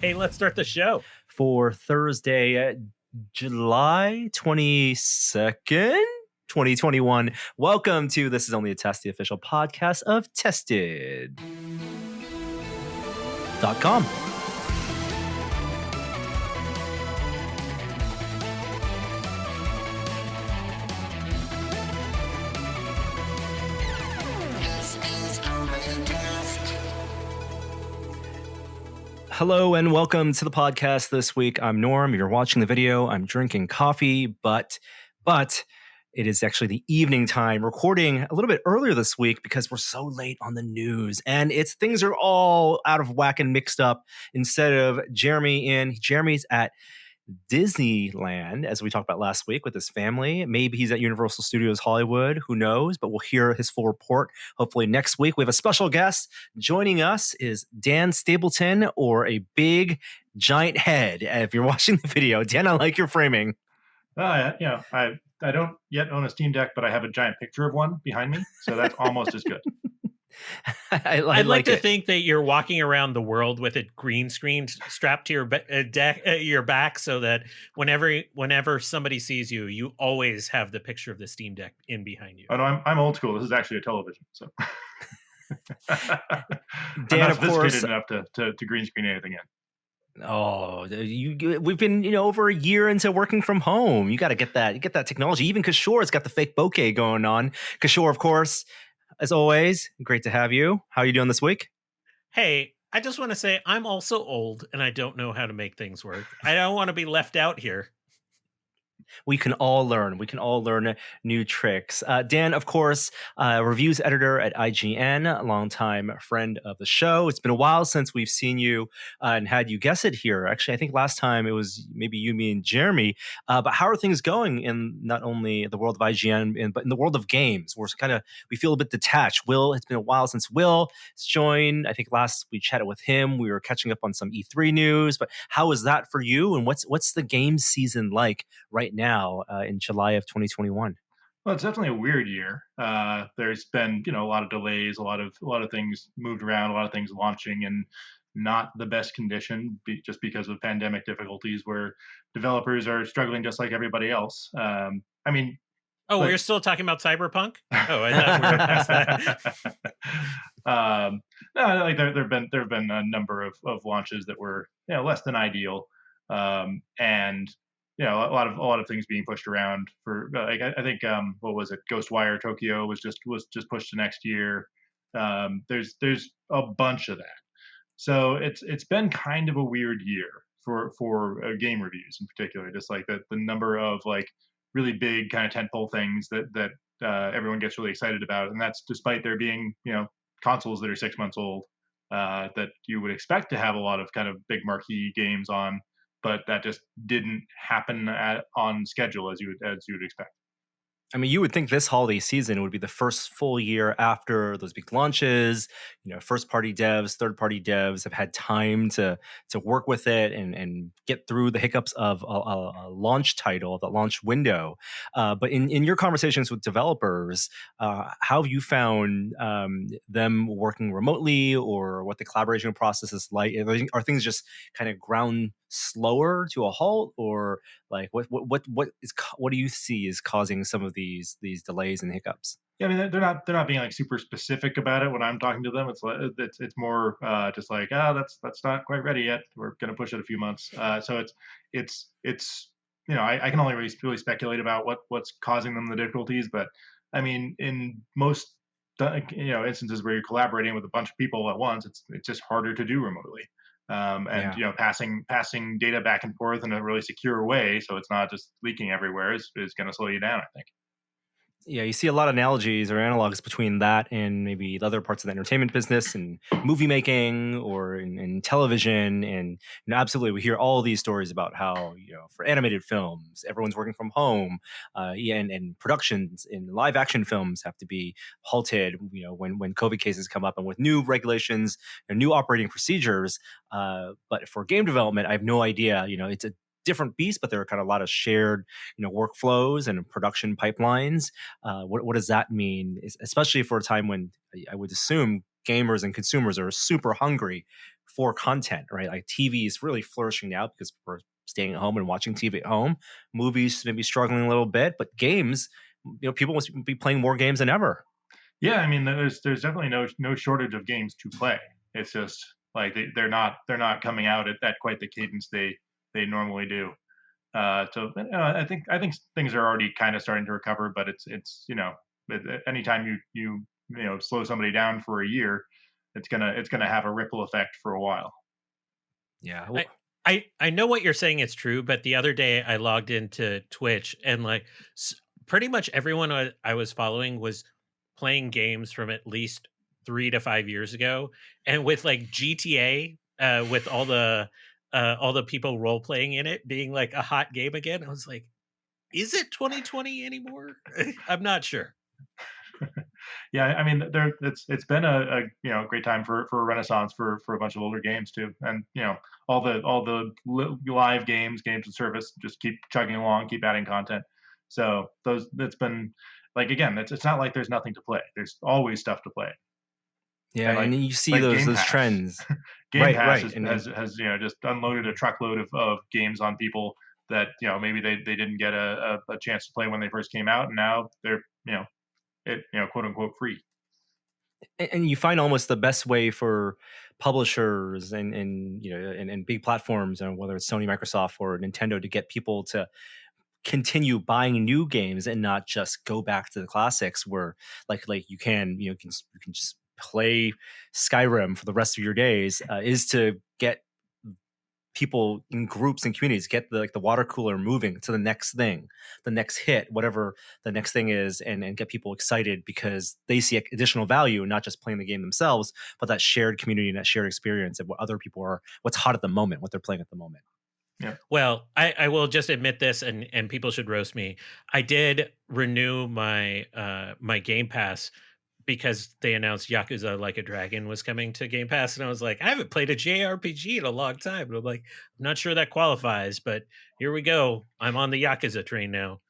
Hey, let's start the show. For Thursday, July 22nd, 2021. Welcome to This Is Only a Test, the official podcast of Tested.com. Hello and welcome to the podcast this week. I'm Norm. You're watching the video. I'm drinking coffee, but it is actually the evening time, recording a little bit earlier this week because we're so late on the news and things are all out of whack and mixed up. Instead of Jeremy's at Disneyland, as we talked about last week, with his family. Maybe he's at Universal Studios Hollywood. Who knows? But we'll hear his full report hopefully next week. We have a special guest. Joining us is Dan Stapleton, or a big giant head. If you're watching the video, Dan, I like your framing. I don't yet own a Steam Deck, but I have a giant picture of one behind me, so that's almost as good. I'd like to think that you're walking around the world with a green screen strapped to your back, so that whenever somebody sees you, you always have the picture of the Steam Deck in behind you. Oh no, I'm old school. This is actually a television, so Dan, I'm not of course, sophisticated enough to green screen anything in. Oh, we've been over a year into working from home. You got to get that technology. Even Kishore's got the fake bokeh going on. Kishore, of course, as always, great to have you. How are you doing this week? Hey, I just want to say I'm also old and I don't know how to make things work. I don't want to be left out here. We can all learn. We can all learn new tricks. Dan, of course, reviews editor at IGN, a longtime friend of the show. It's been a while since we've seen you and had you guess it here. Actually, I think last time it was maybe you, me, and Jeremy. But how are things going in not only the world of IGN, but in the world of games? We feel a bit detached. It's been a while since Will has joined. I think last we chatted with him. We were catching up on some E3 news. But how is that for you? And what's the game season like right now in July of 2021? Well, it's definitely a weird year. There's been, a lot of delays, a lot of things moved around, a lot of things launching in not the best condition, just because of pandemic difficulties, where developers are struggling just like everybody else. We're still talking about Cyberpunk? Oh, I thought we were past that. No, like there have been a number of launches that were less than ideal, and a lot of things being pushed around for I think what was it, Ghostwire Tokyo was just pushed to next year. There's a bunch of that, so it's been kind of a weird year for game reviews in particular. Just like the number of like really big kind of tentpole things that everyone gets really excited about, and that's despite there being consoles that are 6 months old that you would expect to have a lot of kind of big marquee games on. But that just didn't happen on schedule as you would expect. I mean, you would think this holiday season would be the first full year after those big launches. First party devs, third party devs have had time to work with it and get through the hiccups of a launch title, the launch window. But in your conversations with developers, how have you found them working remotely, or what the collaboration process is like? Are things just kind of ground slower to a halt, or like what do you see is causing some of these delays and hiccups? Yeah, I mean, they're not being like super specific about it when I'm talking to them. It's more just like, that's not quite ready yet. We're gonna push it a few months. So it's I can only really speculate about what's causing them the difficulties. But I mean, in most instances where you're collaborating with a bunch of people at once, it's just harder to do remotely. Passing data back and forth in a really secure way, so it's not just leaking everywhere, is going to slow you down, I think. Yeah, you see a lot of analogies or analogs between that and maybe the other parts of the entertainment business and movie making or in television. And absolutely, we hear all these stories about how for animated films, everyone's working from home, and productions in live action films have to be halted. When COVID cases come up and with new regulations and new operating procedures. But for game development, I have no idea. It's a different beast, but there are kind of a lot of shared, workflows and production pipelines. What does that mean, especially for a time when I would assume gamers and consumers are super hungry for content, right? Like TV is really flourishing now because we're staying at home and watching TV at home. Movies maybe struggling a little bit, but games, people must be playing more games than ever. Yeah, I mean, there's definitely no shortage of games to play. It's just like they're not coming out at quite the cadence they normally do. I think things are already kind of starting to recover, but it's anytime you slow somebody down for a year, it's gonna have a ripple effect for a while. Yeah. I know what you're saying is true, but the other day I logged into Twitch and like pretty much everyone I was following was playing games from at least 3 to 5 years ago, and with like GTA, with all the people role playing in it being like a hot game again. I was like, is it 2020 anymore? I'm not sure. Yeah, I mean, it's been a great time for a renaissance for a bunch of older games too, and all the live games of service just keep chugging along, keep adding content. So those that's been like again, it's not like there's nothing to play. There's always stuff to play, Yeah, and and you see like those Game those Pass. trends. Game Right, Pass right. has just unloaded a truckload of games on people that maybe they didn't get a chance to play when they first came out, and now they're quote unquote free. And you find almost the best way for publishers and big platforms, and whether it's Sony, Microsoft, or Nintendo, to get people to continue buying new games and not just go back to the classics, where like you can just play Skyrim for the rest of your days, is to get people in groups and communities, get the water cooler moving to the next thing, the next hit, whatever the next thing is, and get people excited because they see additional value, not just playing the game themselves, but that shared community and that shared experience of what other people are, what's hot at the moment, what they're playing at the moment. Yeah. Well, I will just admit this, and people should roast me. I did renew my my Game Pass because they announced Yakuza Like a Dragon was coming to Game Pass, and I was like, I haven't played a JRPG in a long time. And I'm like, I'm not sure that qualifies, but here we go. I'm on the Yakuza train now.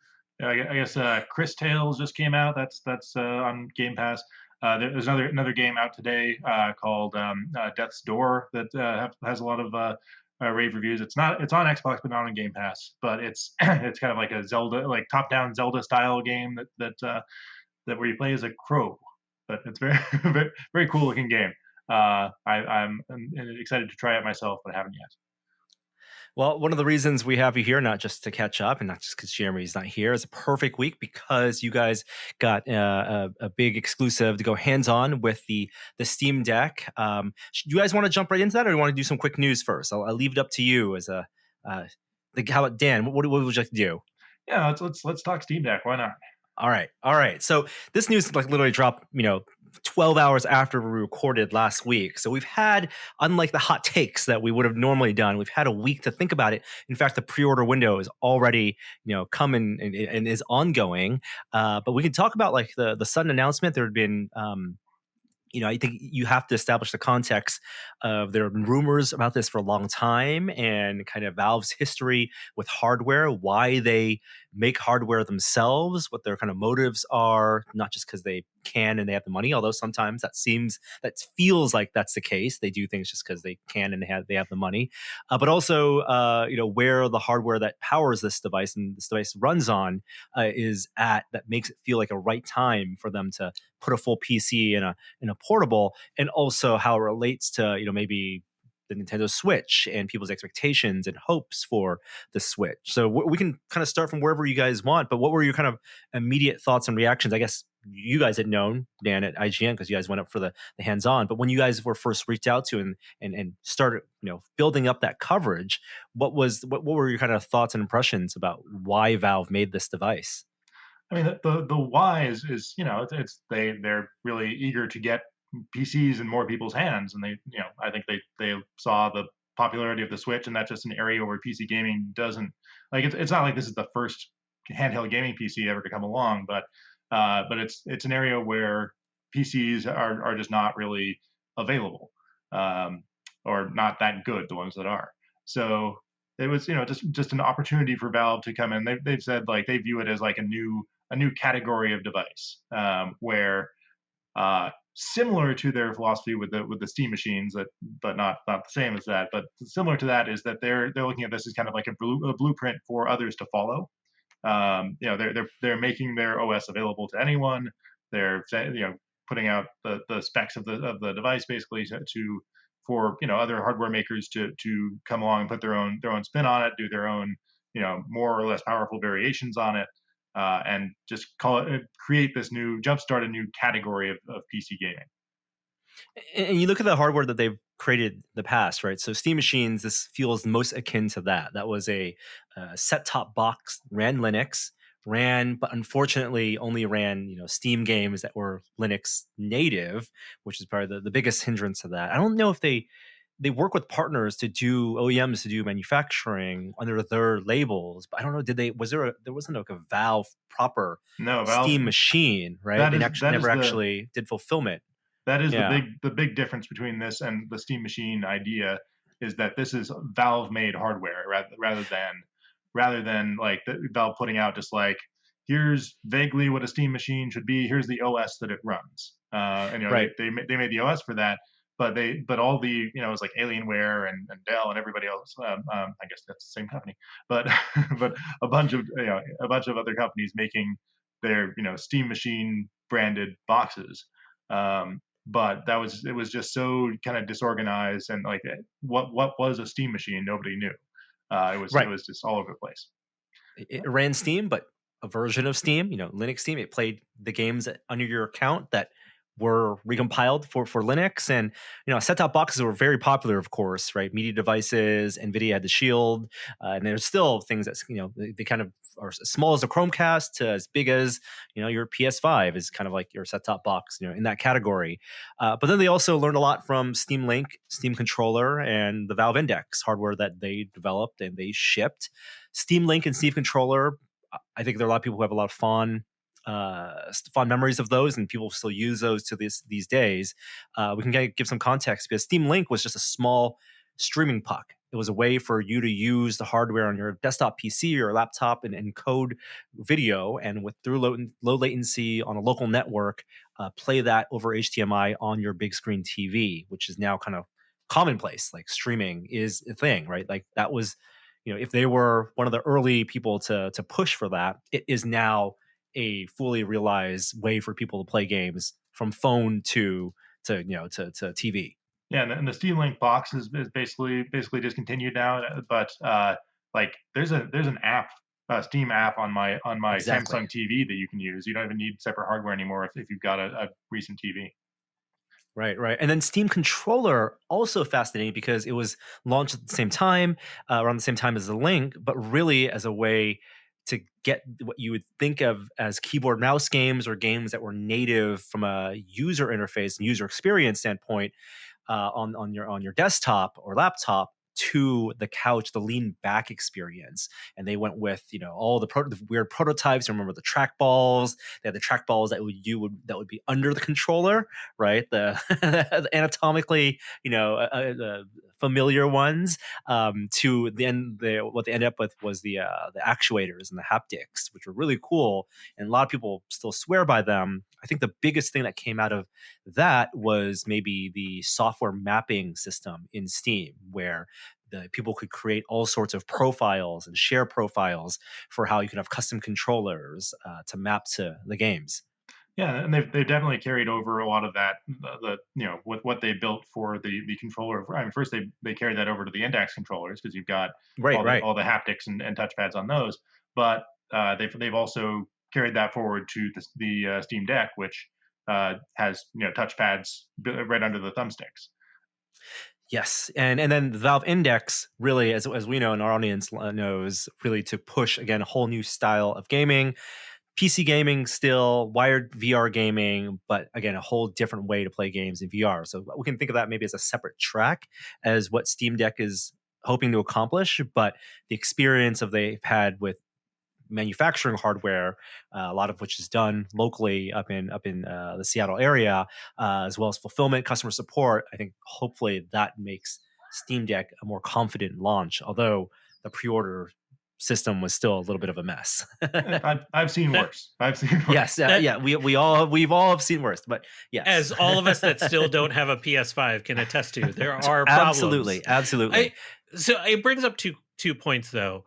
Yeah, I guess Chris Tales just came out. That's on Game Pass. There's another game out today called Death's Door that has a lot of rave reviews. It's on Xbox, but not on Game Pass. But it's it's kind of like a Zelda, like top-down Zelda style game that where you play as a crow. But it's very very cool looking game. I'm excited to try it myself, but I haven't yet. Well, one of the reasons we have you here, not just to catch up and not just because Jeremy's not here, is a perfect week because you guys got a big exclusive to go hands-on with the Steam Deck. Do you guys want to jump right into that, or do you want to do some quick news first? I'll leave it up to you. How about Dan? What would you like to do? Yeah, let's talk Steam Deck. Why not? All right. So this news literally dropped, 12 hours after we recorded last week. So we've had, unlike the hot takes that we would have normally done, we've had a week to think about it. In fact, the pre-order window is already, come and is ongoing. But we can talk about like the sudden announcement. There had been, I think you have to establish the context of there have been rumors about this for a long time, and kind of Valve's history with hardware, why they make hardware themselves, what their kind of motives are, not just because they can and they have the money, although sometimes that feels like that's the case. They do things just because they can and they have the money, but also where the hardware that powers this device and this device runs on is at, that makes it feel like a right time for them to put a full PC in a portable, and also how it relates to maybe the Nintendo Switch and people's expectations and hopes for the Switch. So we can kind of start from wherever you guys want, but what were your kind of immediate thoughts and reactions? I guess you guys had known, Dan, at IGN, because you guys went up for the hands-on, but when you guys were first reached out to and started building up that coverage, what were your kind of thoughts and impressions about why Valve made this device? I mean, the why is they're really eager to get PCs in more people's hands, and I think they saw the popularity of the Switch, and that's just an area where PC gaming doesn't like. It's not like this is the first handheld gaming PC ever to come along, but it's an area where PCs are just not really available, or not that good, the ones that are. So it was just an opportunity for Valve to come in. They've said like they view it as like a new category of device, where similar to their philosophy with the Steam machines, but not the same as that. But similar to that is that they're looking at this as kind of like a blueprint for others to follow. They're making their OS available to anyone. They're putting out the specs of the device basically for other hardware makers to come along and put their own spin on it, do their own more or less powerful variations on it, and just create this jumpstart a new category of PC gaming. And you look at the hardware that they've created in the past, right? So Steam machines, this feels most akin to that. That was a set-top box, ran Linux, but unfortunately only ran Steam games that were Linux native, which is probably the biggest hindrance of that. I don't know if they work with partners to do OEMs to do manufacturing under their labels, but I don't know. There wasn't like a Valve proper No, Valve. Steam machine, right? They never actually did fulfillment. That is the big difference between this and the Steam machine idea, is that this is Valve made hardware rather than like Valve putting out just like, here's vaguely what a Steam machine should be, here's the OS that it runs. Right. They made the OS for that, but all the it's like Alienware and Dell and everybody else. I guess that's the same company, but but a bunch of other companies making their Steam machine branded boxes. But it was just so kind of disorganized, and like what was a Steam machine, nobody knew. It was just all over the place. It ran Steam, but a version of Steam, Linux Steam. It played the games under your account that were recompiled for Linux. And set-top boxes were very popular, of course, right? Media devices, NVIDIA had the Shield, and there's still things that they kind of are as small as a Chromecast to as big as your PS5 is kind of like your set-top box, in that category. But then they also learned a lot from Steam Link, Steam Controller, and the Valve Index hardware that they developed and they shipped. Steam Link and Steam Controller, I think there are a lot of people who have a lot of fond memories of those, and people still use those to these days. We can give some context, because Steam Link was just a small streaming puck. It was a way for you to use the hardware on your desktop PC or laptop and encode video, and through low latency on a local network, play that over HDMI on your big screen TV, which is now kind of commonplace. Like streaming is a thing, right? Like that was, if they were one of the early people to push for that, it is now a fully realized way for people to play games from phone to TV. Yeah, and the Steam Link box is basically discontinued now. But like there's an app, a Steam app on my Exactly. Samsung TV that you can use. You don't even need separate hardware anymore if you've got a recent TV. Right. And then Steam Controller, also fascinating because it was launched at the same time, around the same time as the Link, but really as a way to get what you would think of as keyboard mouse games, or games that were native from a user interface and user experience standpoint, on your desktop or laptop, to the couch, the lean back experience. And they went with all the weird prototypes. I remember the trackballs. They had the trackballs that would be under the controller, right? The anatomically familiar ones. To the end, what they ended up with was the actuators and the haptics, which were really cool, and a lot of people still swear by them. I think the biggest thing that came out of that was maybe the software mapping system in Steam, where the people could create all sorts of profiles and share profiles for how you could have custom controllers to map to the games. Yeah, and they've definitely carried over a lot of that. With what they built for the controller. I mean, first they carried that over to the Index controllers, because you've got all the haptics and touchpads on those. But they've also carried that forward to the Steam Deck, which has touchpads right under the thumbsticks. Yes, and then the Valve Index, really, as we know and our audience knows, really to push again a whole new style of gaming. PC gaming, still wired VR gaming, but again, a whole different way to play games in VR. So we can think of that maybe as a separate track as what Steam Deck is hoping to accomplish. But the experience they've had with manufacturing hardware, a lot of which is done locally up in the Seattle area, as well as fulfillment, customer support, I think hopefully that makes Steam Deck a more confident launch. Although the pre-order system was still a little bit of a mess. I've seen worse. I've seen worse. Yes, we've all seen worse, but yes. As all of us that still don't have a PS5 can attest to, there are absolutely, problems. absolutely. So it brings up two points though.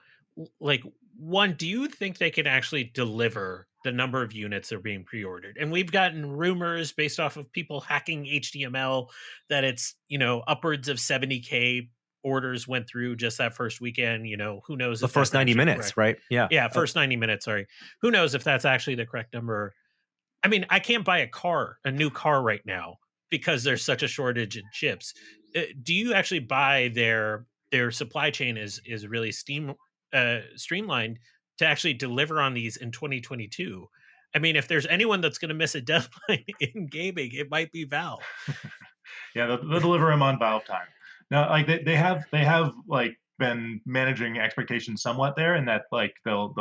Like, one, do you think they can actually deliver the number of units that are being pre-ordered? And we've gotten rumors based off of people hacking HTML that it's, upwards of 70K orders went through just that first weekend. Who knows? The first 90 minutes, correct. right? Yeah, first 90 minutes, sorry. Who knows if that's actually the correct number? I mean, I can't buy a new car right now because there's such a shortage in chips. Do you actually buy their supply chain is really streamlined to actually deliver on these in 2022? I mean, if there's anyone that's going to miss a deadline in gaming, it might be Valve. Yeah, they'll deliver them on Valve time. Now, like they have like been managing expectations somewhat there, and that like they'll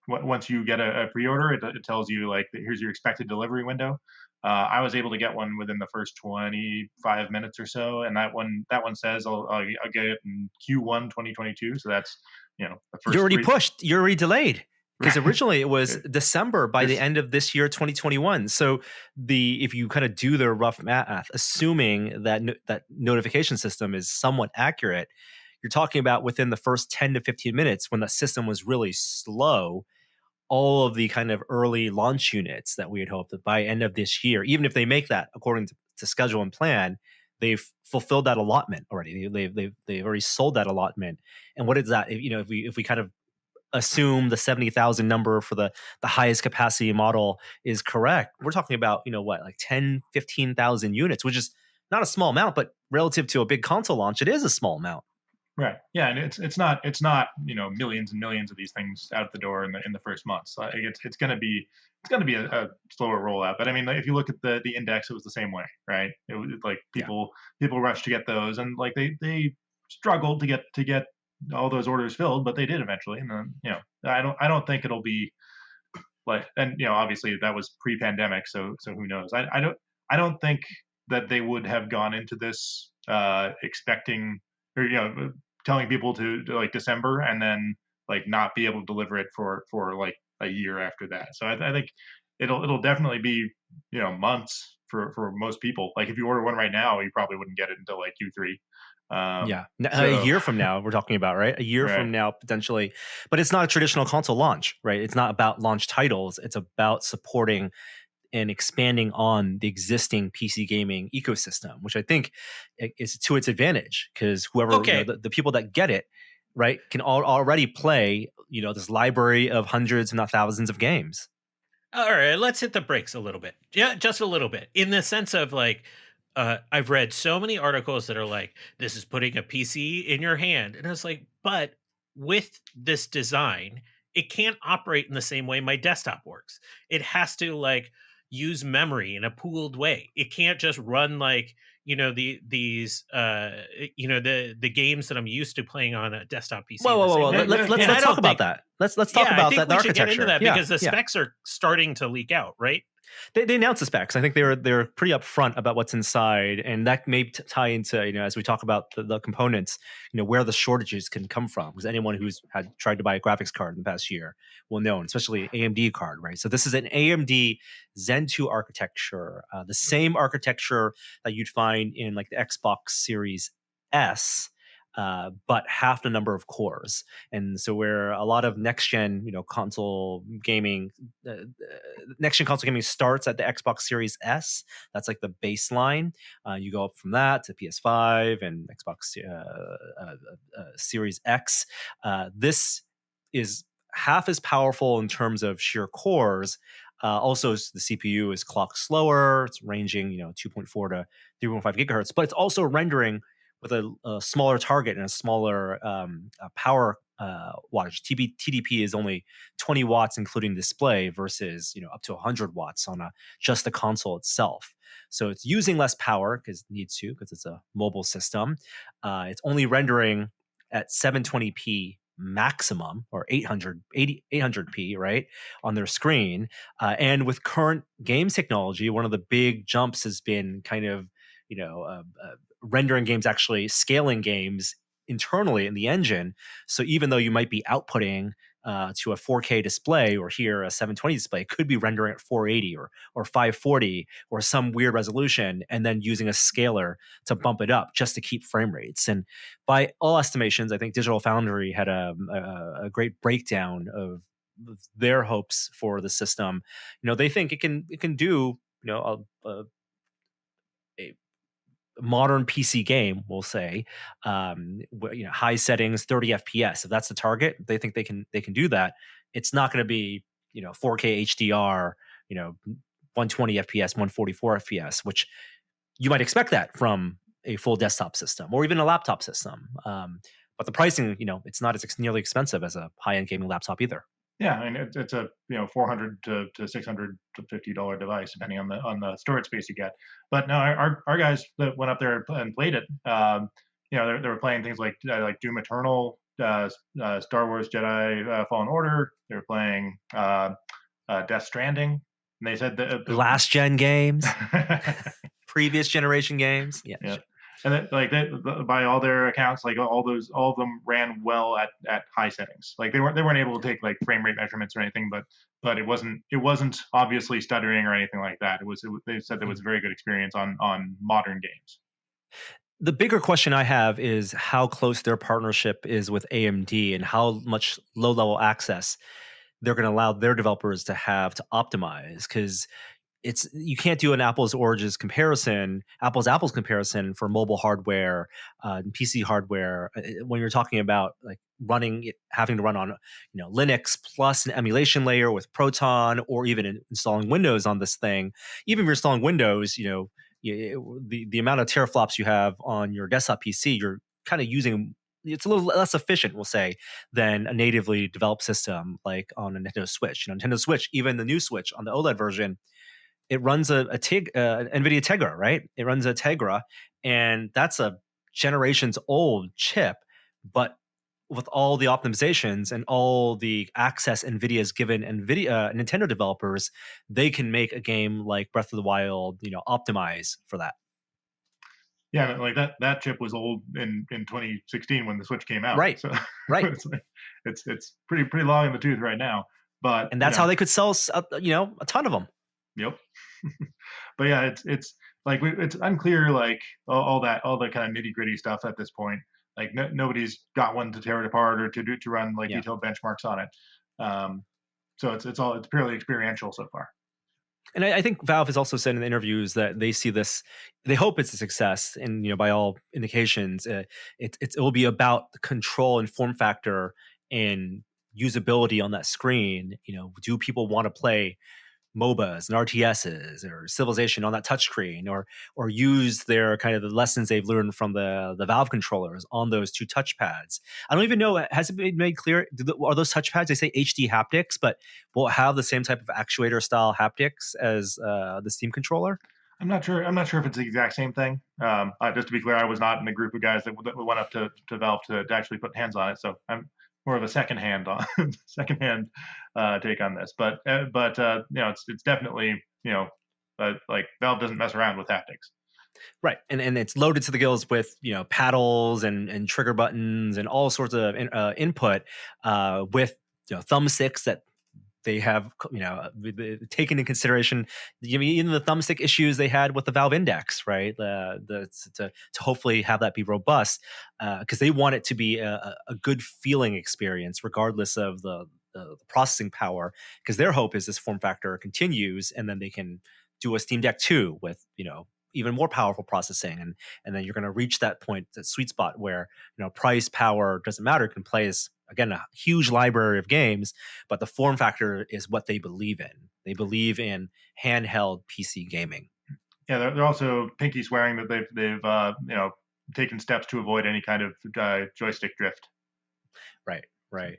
once you get a pre-order, it tells you like here's your expected delivery window. I was able to get one within the first 25 minutes or so, and that one says I'll get it in Q1 2022. So that's the first. You're already pushed. You're already delayed. Because originally it was December by the end of this year, 2021. So if you kind of do the rough math, assuming that that notification system is somewhat accurate, you're talking about within the first 10 to 15 minutes when the system was really slow, all of the kind of early launch units that we had hoped that by end of this year, even if they make that according to schedule and plan, they've fulfilled that allotment already. They've already sold that allotment. And what is that? If we kind of assume the 70,000 number for the highest capacity model is correct, we're talking about, like 10, 15,000 units, which is not a small amount, but relative to a big console launch, it is a small amount. Right. Yeah, and it's not millions and millions of these things out the door in the first months. It's going to be a slower rollout. But I mean, like, if you look at the index, it was the same way, right? It was like people rushed to get those, and like they struggled to get all those orders filled, but they did eventually. And then I don't think it'll be like, and obviously that was pre-pandemic, so who knows? I don't think that they would have gone into this expecting or telling people to like December and then like not be able to deliver it for like a year after that. So I think it'll definitely be months for most people. Like if you order one right now, you probably wouldn't get it until like Q3. A year from now we're talking about, right? A year from now potentially. But it's not a traditional console launch, right? It's not about launch titles. It's about supporting and expanding on the existing PC gaming ecosystem, which I think is to its advantage, because whoever the people that get it, right, can already play this library of hundreds, if not thousands, of games. All right, let's hit the brakes a little bit. Yeah, just a little bit, in the sense of like, I've read so many articles that are like, this is putting a PC in your hand. And I was like, but with this design, it can't operate in the same way my desktop works. It has to like use memory in a pooled way. It can't just run like, the games that I'm used to playing on a desktop PC. Whoa. Let's talk about that. Let's talk about that. We should get into that because the specs are starting to leak out, right? They announced the specs. I think they're pretty upfront about what's inside, and that may tie into as we talk about the components, where the shortages can come from. Because anyone who's had tried to buy a graphics card in the past year will know, and especially AMD card, right? So this is an AMD Zen 2 architecture, the same architecture that you'd find in like the Xbox Series S. But half the number of cores. And so where a lot of next-gen, console gaming, next-gen console gaming starts at the Xbox Series S. That's like the baseline. You go up from that to PS5 and Xbox Series X. This is half as powerful in terms of sheer cores. Also, the CPU is clocked slower. It's ranging, 2.4 to 3.5 gigahertz, but it's also rendering with a smaller target and a smaller power wattage. TDP is only 20 watts, including display, versus up to 100 watts on just the console itself. So it's using less power because it needs to, because it's a mobile system. It's only rendering at 720p maximum, or 800p, right, on their screen. And with current games technology, one of the big jumps has been kind of rendering games, actually scaling games internally in the engine. So even though you might be outputting to a 4K display, or here a 720 display, it could be rendering at 480 or 540 or some weird resolution, and then using a scaler to bump it up just to keep frame rates. And by all estimations, I think Digital Foundry had a great breakdown of their hopes for the system. They think it can do a modern PC game, we'll say, high settings, 30 FPS. If that's the target, they think they can do that. It's not going to be 4K HDR, 120 FPS, 144 FPS, which you might expect that from a full desktop system or even a laptop system. But the pricing, it's not as nearly expensive as a high-end gaming laptop either. Yeah, I mean it's a $400 to $650 device depending on the storage space you get. But no, our guys that went up there and played it, they were playing things like Doom Eternal, Star Wars Jedi Fallen Order. They were playing Death Stranding, and they said that last gen games, previous generation games. Yeah. Yeah. And by all their accounts, all of them ran well at high settings. Like they weren't able to take like frame rate measurements or anything, but it wasn't obviously stuttering or anything like that. They said it was a very good experience on modern games. The bigger question I have is how close their partnership is with AMD and how much low level access they're going to allow their developers to have to optimize, because you can't do an apples comparison for mobile hardware and PC hardware when you're talking about like having to run on Linux plus an emulation layer with Proton, or even installing Windows on this thing. Even if you're installing Windows, the amount of teraflops you have on your desktop PC, you're kind of using. It's a little less efficient, we'll say, than a natively developed system like on a Nintendo Switch. Nintendo Switch, even the new Switch on the OLED version, it runs an NVIDIA Tegra, right? It runs a Tegra, and that's a generations old chip. But with all the optimizations and all the access NVIDIA's given Nintendo developers, they can make a game like Breath of the Wild, optimize for that. Yeah, like that chip was old in 2016 when the Switch came out. Right. So right. it's pretty long in the tooth right now. But that's how they could sell a ton of them. Yep. But yeah, it's like it's unclear, like all the kind of nitty gritty stuff at this point. Like nobody's got one to tear it apart or to run detailed benchmarks on it. So it's purely experiential so far. And I think Valve has also said in the interviews that they see this, they hope it's a success, and by all indications, it will be about the control and form factor and usability on that screen. Do people want to play MOBAs and RTSs or Civilization on that touchscreen, or use their kind of the lessons they've learned from the Valve controllers on those two touchpads? I don't even know, has it been made clear, are those touchpads, they say HD haptics, but will it have the same type of actuator style haptics as the Steam controller? I'm not sure if it's the exact same thing. Just to be clear, I was not in the group of guys that went up to Valve to actually put hands on it, so I'm more of a secondhand take on this, but it's definitely like Valve doesn't mess around with haptics, right? And it's loaded to the gills with paddles and trigger buttons and all sorts of input with thumbsticks that they have taken into consideration, even the thumbstick issues they had with the Valve Index, right? To hopefully have that be robust, because they want it to be a good feeling experience, regardless of the processing power. Because their hope is this form factor continues, and then they can do a Steam Deck 2 with even more powerful processing, and then you're going to reach that point, that sweet spot where price, power doesn't matter. It can play as, again, a huge library of games, but the form factor is what they believe in. They believe in handheld PC gaming. Yeah, they're also pinky swearing that they've taken steps to avoid any kind of joystick drift. Right.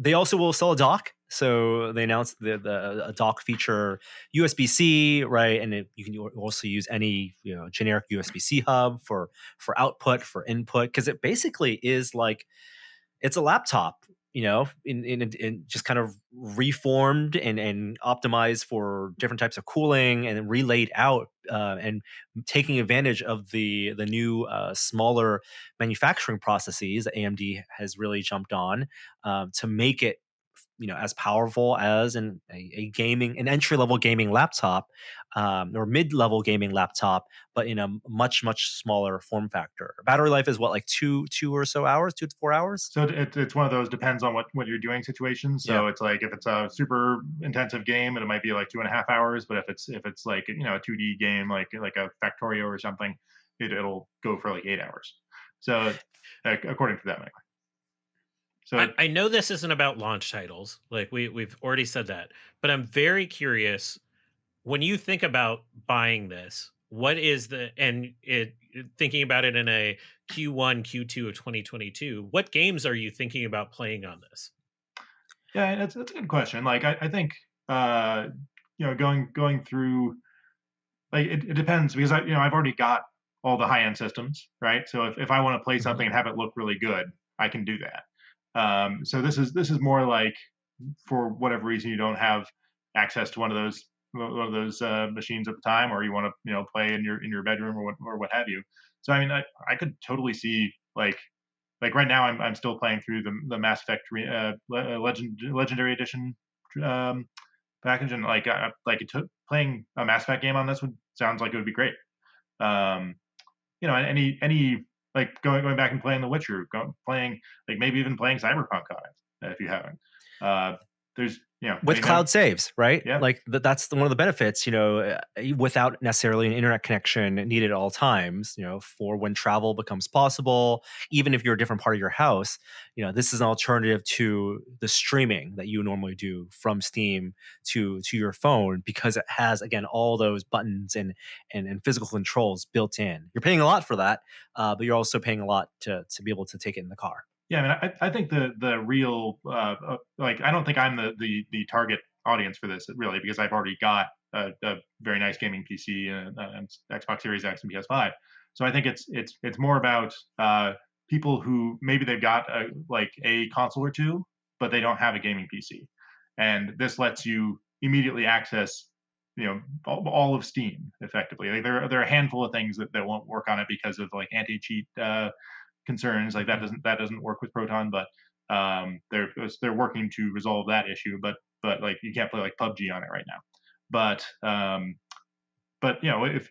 They also will sell a dock. So they announced a dock feature, USB-C, right? And you can also use any generic USB-C hub for output, for input, because it basically is like, it's a laptop in just kind of reformed and optimized for different types of cooling and relayed out, and taking advantage of the new smaller manufacturing processes that AMD has really jumped on, to make it as powerful as a gaming, an entry level gaming laptop, or mid level gaming laptop, but in a much smaller form factor. Battery life is what, like two or so hours, 2 to 4 hours. So it's one of those, depends on what you're doing situations. So it's like if it's a super intensive game, it might be like 2.5 hours. But if it's like a 2D game, like a Factorio or something, it'll go for like 8 hours. So according to them anyway. So I know this isn't about launch titles, like we've already said that, but I'm very curious, when you think about buying this, what is thinking about it in a Q1, Q2 of 2022, what games are you thinking about playing on this? Yeah, that's a good question. Like I think going through, like it depends, because I've already got all the high end systems, right? So if I want to play something and have it look really good, I can do that. So this is more like, for whatever reason you don't have access to one of those machines at the time, or you want to play in your bedroom or what have you. So I mean, I could totally see, like right now I'm still playing through the Mass Effect Legendary Edition package, and playing a Mass Effect game on this sounds like it would be great. Any like going back and playing The Witcher, playing, like maybe even playing Cyberpunk on it, if you haven't. There's with cloud saves, right? Yeah. Like that's one of the benefits, without necessarily an internet connection needed at all times, for when travel becomes possible, even if you're a different part of your house. This is an alternative to the streaming that you normally do from Steam to your phone, because it has, again, all those buttons and physical controls built in. You're paying a lot for that, but you're also paying a lot to be able to take it in the car. Yeah, I mean, I think the real I don't think I'm the target audience for this, really, because I've already got a very nice gaming PC and Xbox Series X and PS5. So I think it's more about people who maybe they've got a console or two, but they don't have a gaming PC, and this lets you immediately access all of Steam effectively. Like there are a handful of things that won't work on it because of like anti-cheat concerns, like that doesn't work with Proton, but they're working to resolve that issue. But like you can't play like PUBG on it right now. But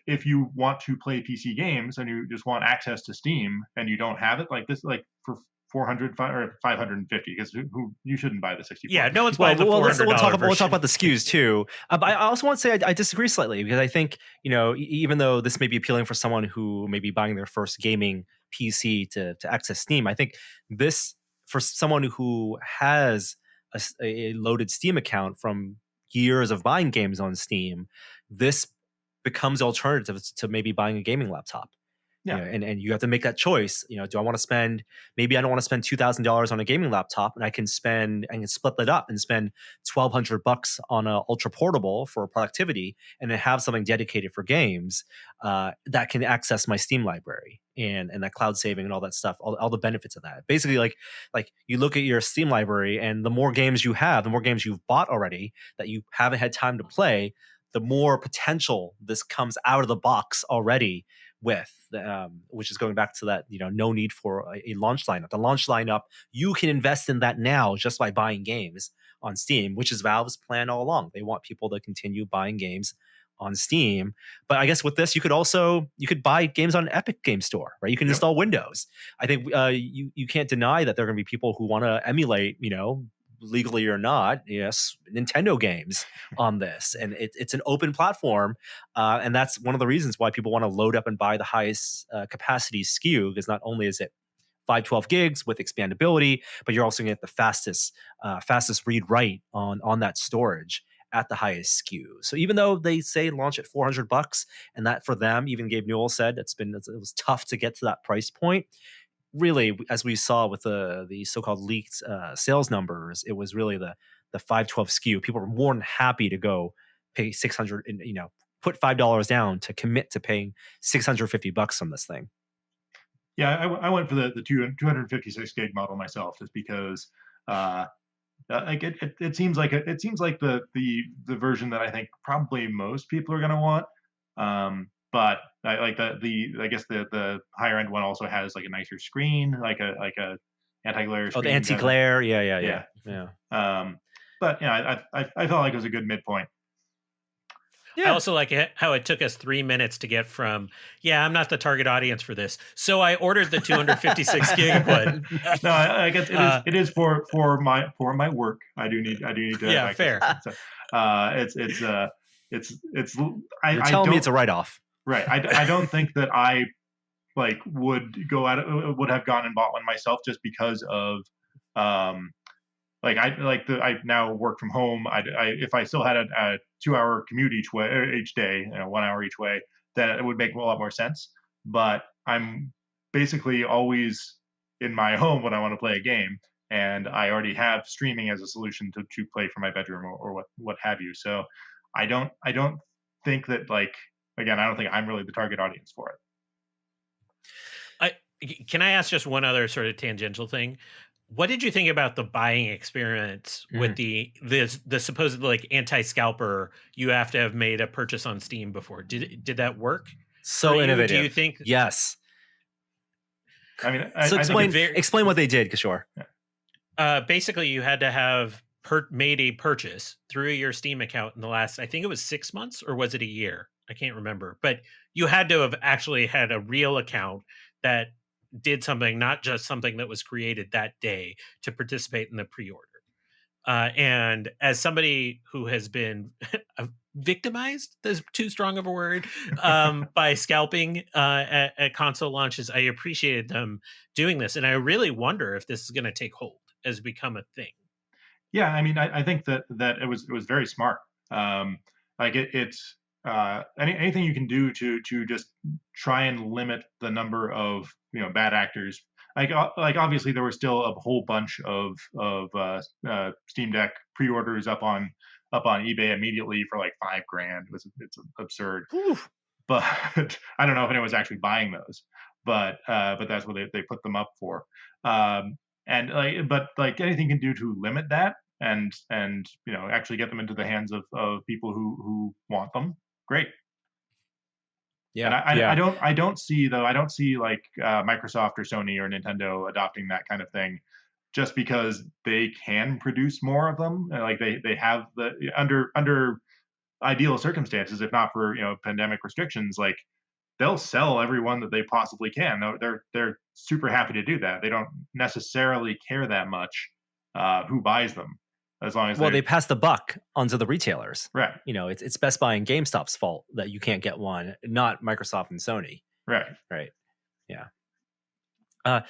if you want to play PC games and you just want access to Steam and you don't have it, like this, like for 400 or 550, because who you shouldn't buy the 64. Yeah, no one's buying the $400. We'll talk about the SKUs too. But I also want to say I disagree slightly, because I think even though this may be appealing for someone who may be buying their first gaming PC to access Steam, I think this, for someone who has a loaded Steam account from years of buying games on Steam, this becomes alternative to maybe buying a gaming laptop. Yeah. And you have to make that choice. Do I want to spend, maybe I don't want to spend $2,000 on a gaming laptop, and I can split that up and spend $1,200 on a ultra portable for productivity, and then have something dedicated for games that can access my Steam library and that cloud saving and all that stuff, all the benefits of that. Basically, like you look at your Steam library, and the more games you have, the more games you've bought already that you haven't had time to play, the more potential this comes out of the box already with, which is going back to that, no need for a launch lineup. The launch lineup, you can invest in that now just by buying games on Steam, which is Valve's plan all along. They want people to continue buying games on Steam. But I guess with this, you could buy games on Epic Game Store, right? You can install Windows. I think you can't deny that there are going to be people who want to emulate, legally or not, yes, Nintendo games on this, and it's an open platform, and that's one of the reasons why people want to load up and buy the highest capacity SKU, because not only is it 512 gigs with expandability, but you're also going to get the fastest read write on that storage at the highest SKU. So even though they say launch at $400, and that for them, even Gabe Newell said it was tough to get to that price point. Really, as we saw with the so-called leaked sales numbers, it was really the 512 SKU. People were more than happy to go pay $600 and put $5 down to commit to paying $650 on this thing. Yeah, I went for the 256 gig model myself, just because Like it seems like the version that I think probably most people are going to want. But I like I guess the higher end one also has like a nicer screen, like a anti-glare Oh, the screen. anti-glare. Yeah. But I felt like it was a good midpoint. I also like how it took us 3 minutes to get from, I'm not the target audience for this, so I ordered the 256 gigabit. No, I guess it is for my work. I do need to have access. Fair. So, it's You're telling me it's a write-off. Right. I don't think that I like would have gone and bought one myself just because of I now work from home. If I still had a 2-hour commute each day, 1 hour each way, then it would make a lot more sense. But I'm basically always in my home when I want to play a game, and I already have streaming as a solution to play from my bedroom or what have you. So I don't think that again, I don't think I'm really the target audience for it. Can I ask just one other sort of tangential thing? What did you think about the buying experience with the supposed like anti-scalper? You have to have made a purchase on Steam before. Did that work? So innovative. Do you think? Yes. I mean, so explain what they did, Kishore. Basically, you had to have made a purchase through your Steam account in the last, I think it was 6 months, or was it a year? I can't remember. But you had to have actually had a real account that did something, not just something that was created that day, to participate in the pre-order. And as somebody who has been victimized, that's too strong of a word, by scalping at console launches, I appreciated them doing this. And I really wonder if this is going to take hold as become a thing. Yeah, I mean, I think that it was very smart. Anything you can do to just try and limit the number of bad actors. Like obviously there was still a whole bunch of Steam Deck pre-orders up on eBay immediately for like $5,000. It's absurd. Oof. But I don't know if anyone was actually buying those. But that's what they put them up for. But anything you can do to limit that and actually get them into the hands of people who want them, great. Yeah. And I don't see like Microsoft or Sony or Nintendo adopting that kind of thing just because they can produce more of them. Like they have under ideal circumstances, if not for pandemic restrictions, like they'll sell everyone that they possibly can. They're super happy to do that. They don't necessarily care that much who buys them, as long as they pass the buck onto the retailers. Right. It's Best Buy and GameStop's fault that you can't get one, not Microsoft and Sony. Right. Yeah.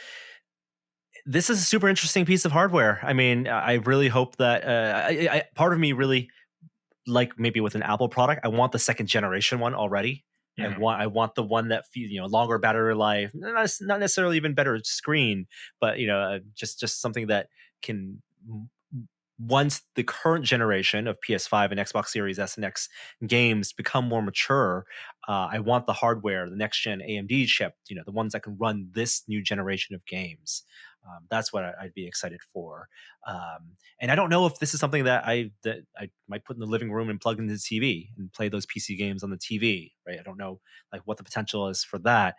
This is a super interesting piece of hardware. I mean, I really hope that part of me really, like maybe with an Apple product, I want the second generation one already. Mm-hmm. I want the one that longer battery life, not necessarily even better screen, but just something that can, once the current generation of PS5 and Xbox Series S and X games become more mature, I want the hardware, the next gen AMD chip, the ones that can run this new generation of games. That's what I'd be excited for. And I don't know if this is something that I might put in the living room and plug into the TV and play those PC games on the TV, right? I don't know like what the potential is for that.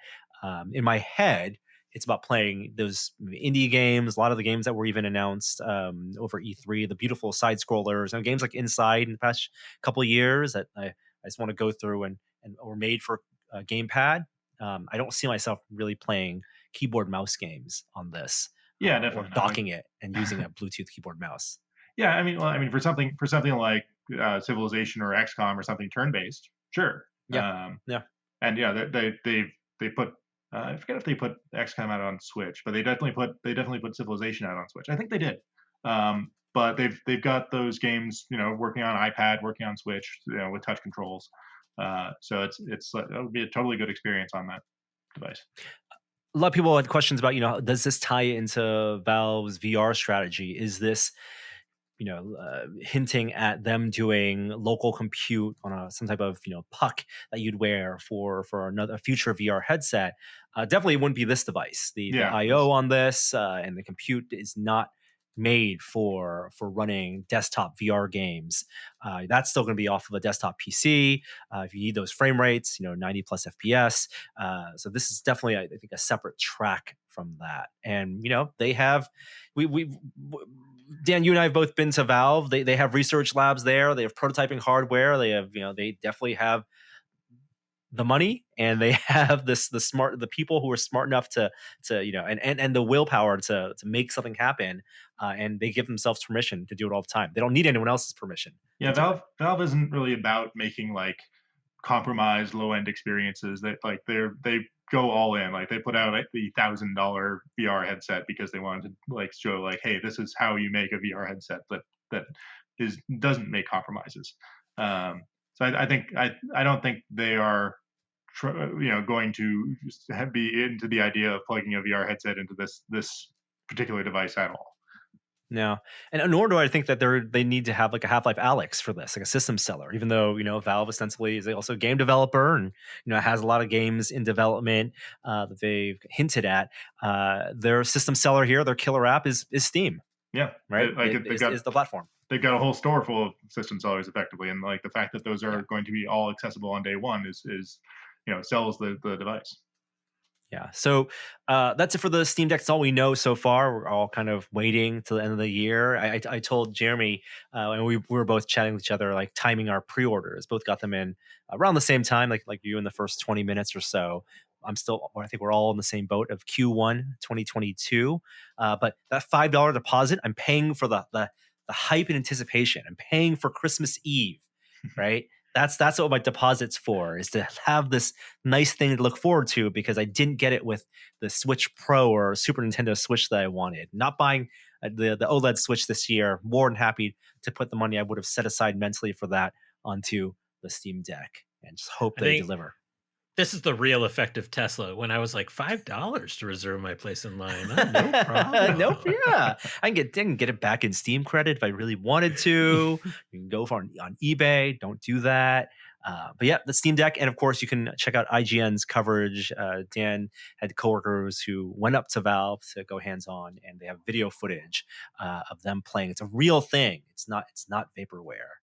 In my head, it's about playing those indie games, a lot of the games that were even announced over E3, the beautiful side scrollers, and games like Inside in the past couple of years that I just want to go through and were made for gamepad. I don't see myself really playing keyboard mouse games on this. Yeah, definitely. Or docking it and using a Bluetooth keyboard mouse. Yeah, I mean, for something like Civilization or XCOM or something turn-based, sure. Yeah. And they put. I forget if they put XCOM out on Switch, but they definitely put Civilization out on Switch. I think they did. But they've got those games, working on iPad, working on Switch, with touch controls. So it'll be a totally good experience on that device. A lot of people had questions about, does this tie into Valve's VR strategy? Is this, hinting at them doing local compute on some type of, puck that you'd wear for a future VR headset? Definitely wouldn't be this device. The I/O on this and the compute is not made for running desktop VR games. That's still going to be off of a desktop PC. If you need those frame rates, 90 plus FPS. So this is definitely, I think, a separate track from that. And they have, we Dan, you and I have both been to Valve. They have research labs there. They have prototyping hardware. They have, they definitely have the money, and they have the people who are smart enough to and the willpower to make something happen, and they give themselves permission to do it all the time. They don't need anyone else's permission. Yeah, Valve isn't really about making like compromised low end experiences. That like they go all in. Like they put out like the $1,000 VR headset because they wanted to like show like, hey, this is how you make a VR headset that doesn't make compromises. So I think I don't think they are going to be into the idea of plugging a VR headset into this particular device at all. No, and nor do I think that they need to have like a Half-Life Alyx for this, like a system seller. Even though Valve ostensibly is also a game developer and has a lot of games in development that they've hinted at. Their system seller here, their killer app is Steam. Yeah, right. Is the platform. They've got a whole store full of system sellers effectively, and like the fact that those are going to be all accessible on day one is sells the device. Yeah. So that's it for the Steam Deck. That's all we know so far. We're all kind of waiting till the end of the year. I told Jeremy, and we were both chatting with each other, like timing our pre-orders. Both got them in around the same time, like you in the first 20 minutes or so. I think we're all in the same boat of Q1 2022. But that $5 deposit, I'm paying for the hype and anticipation. I'm paying for Christmas Eve, right? That's what my deposit's for, is to have this nice thing to look forward to, because I didn't get it with the Switch Pro or Super Nintendo Switch that I wanted. Not buying the OLED Switch this year, more than happy to put the money I would have set aside mentally for that onto the Steam Deck, and just hope they deliver. This is the real effect of Tesla. When I was like $5 to reserve my place in line, no problem. Yeah, I can get it back in Steam credit if I really wanted to. You can go on eBay. Don't do that. But yeah, the Steam Deck, and of course you can check out IGN's coverage. Dan had coworkers who went up to Valve to go hands-on, and they have video footage of them playing. It's a real thing. It's not vaporware.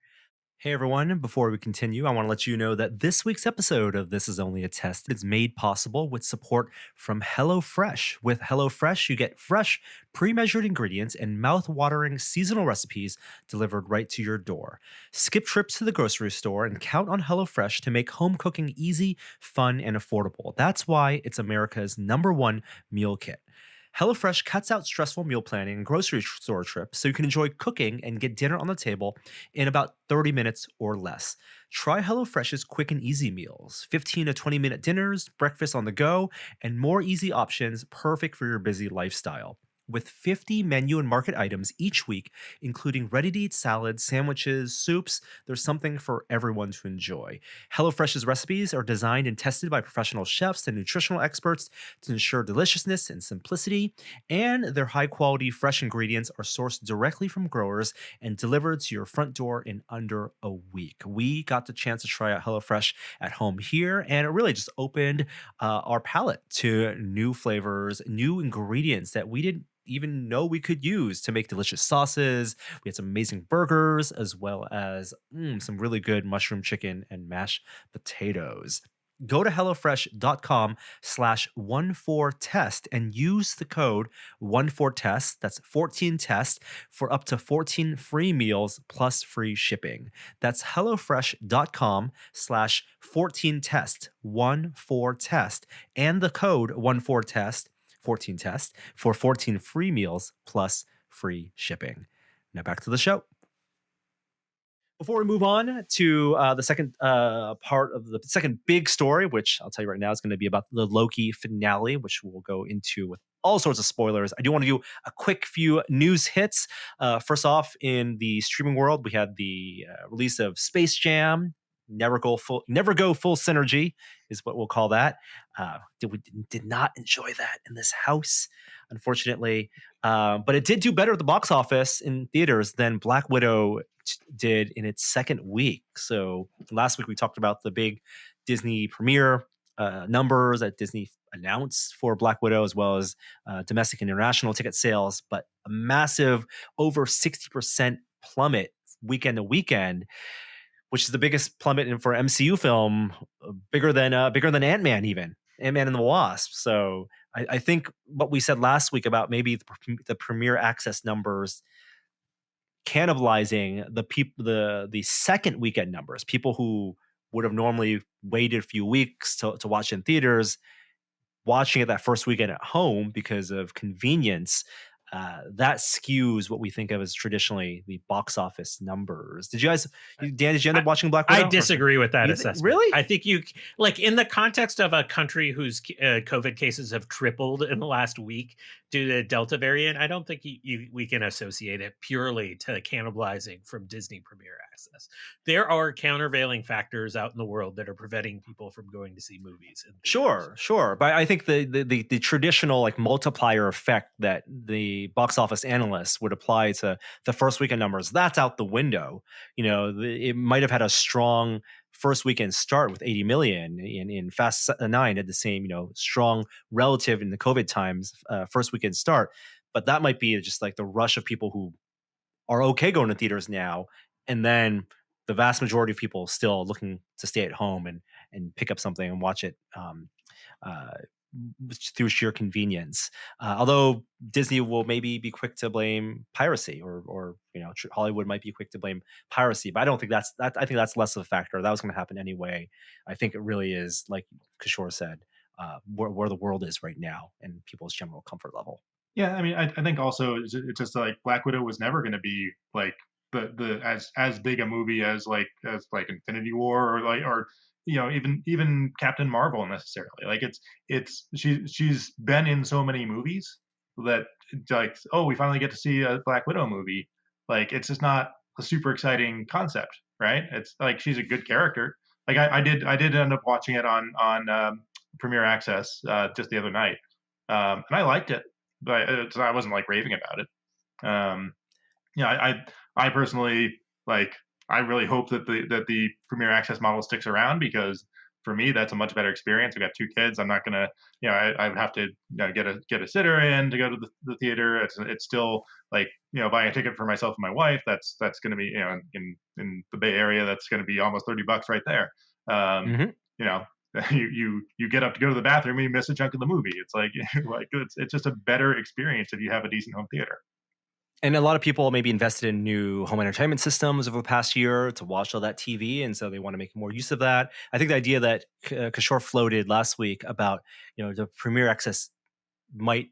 Hey everyone, before we continue, I want to let you know that this week's episode of This Is Only a Test is made possible with support from HelloFresh. With HelloFresh, you get fresh, pre-measured ingredients and mouth-watering seasonal recipes delivered right to your door. Skip trips to the grocery store and count on HelloFresh to make home cooking easy, fun, and affordable. That's why it's America's #1 meal kit. HelloFresh cuts out stressful meal planning and grocery store trips so you can enjoy cooking and get dinner on the table in about 30 minutes or less. Try HelloFresh's quick and easy meals, 15 to 20-minute dinners, breakfast on the go, and more easy options perfect for your busy lifestyle. With 50 menu and market items each week, including ready-to-eat salads, sandwiches, soups, there's something for everyone to enjoy. HelloFresh's recipes are designed and tested by professional chefs and nutritional experts to ensure deliciousness and simplicity, and their high-quality, fresh ingredients are sourced directly from growers and delivered to your front door in under a week. We got the chance to try out HelloFresh at home here, and it really just opened our palate to new flavors, new ingredients that we didn't even know we could use to make delicious sauces. We had some amazing burgers, as well as some really good mushroom chicken and mashed potatoes. Go to HelloFresh.com/14test and use the code 14test, that's 14test, for up to 14 free meals plus free shipping. That's HelloFresh.com/14test, 14test, and the code 14test for 14 free meals plus free shipping. Now back to the show. Before we move on to the second part of the second big story, which I'll tell you right now is going to be about the Loki finale, which we'll go into with all sorts of spoilers. I do want to do a quick few news hits. First off, in the streaming world, we had the release of Space Jam. Never go full synergy is what we'll call that. We did not enjoy that in this house, unfortunately. But it did do better at the box office in theaters than Black Widow did in its second week. So last week we talked about the big Disney premiere numbers at Disney announced for Black Widow, as well as domestic and international ticket sales, but a massive over 60% plummet weekend to weekend, which is the biggest plummet for MCU film, bigger than Ant-Man, even Ant-Man and the Wasp. So I think what we said last week about maybe the premiere access numbers cannibalizing the second weekend numbers, people who would have normally waited a few weeks to watch in theaters, watching it that first weekend at home because of convenience. That skews what we think of as traditionally the box office numbers. Did you guys, Dan, did you end up watching Black Widow? I disagree with that assessment. Really? I think like in the context of a country whose COVID cases have tripled in the last week due to Delta variant, I don't think we can associate it purely to cannibalizing from Disney Premier Access. There are countervailing factors out in the world that are preventing people from going to see movies. Sure. But I think the traditional like multiplier effect that the box office analysts would apply to the first weekend numbers, that's out the window. It might have had a strong first weekend start with 80 million in Fast 9 at the same, strong relative in the COVID times first weekend start. But that might be just like the rush of people who are okay going to theaters now. And then the vast majority of people still looking to stay at home and pick up something and watch it through sheer convenience. Although Disney will maybe be quick to blame piracy, or Hollywood might be quick to blame piracy, but I don't think that's that. I think that's less of a factor. That was going to happen anyway. I think it really is, like Kishore said, where the world is right now and people's general comfort level. Yeah, I mean, I think also it's just like Black Widow was never going to be like the as big a movie as Infinity War or even Captain Marvel necessarily. Like she's been in so many movies that like, oh, we finally get to see a Black Widow movie. Like it's just not a super exciting concept, right? It's like she's a good character. Like I did end up watching it on Premiere Access just the other night, and I liked it, but I wasn't like raving about it. I personally like. I really hope that the Premiere Access model sticks around, because for me that's a much better experience. I've got 2 kids. I'm not gonna, I would have to get a sitter in to go to the theater. It's still like, buying a ticket for myself and my wife. That's gonna be, in the Bay Area, that's gonna be almost $30 right there. You get up to go to the bathroom and you miss a chunk of the movie. It's like it's just a better experience if you have a decent home theater. And a lot of people maybe invested in new home entertainment systems over the past year to watch all that TV, and so they want to make more use of that. I think the idea that Kishore floated last week about the Premiere Access might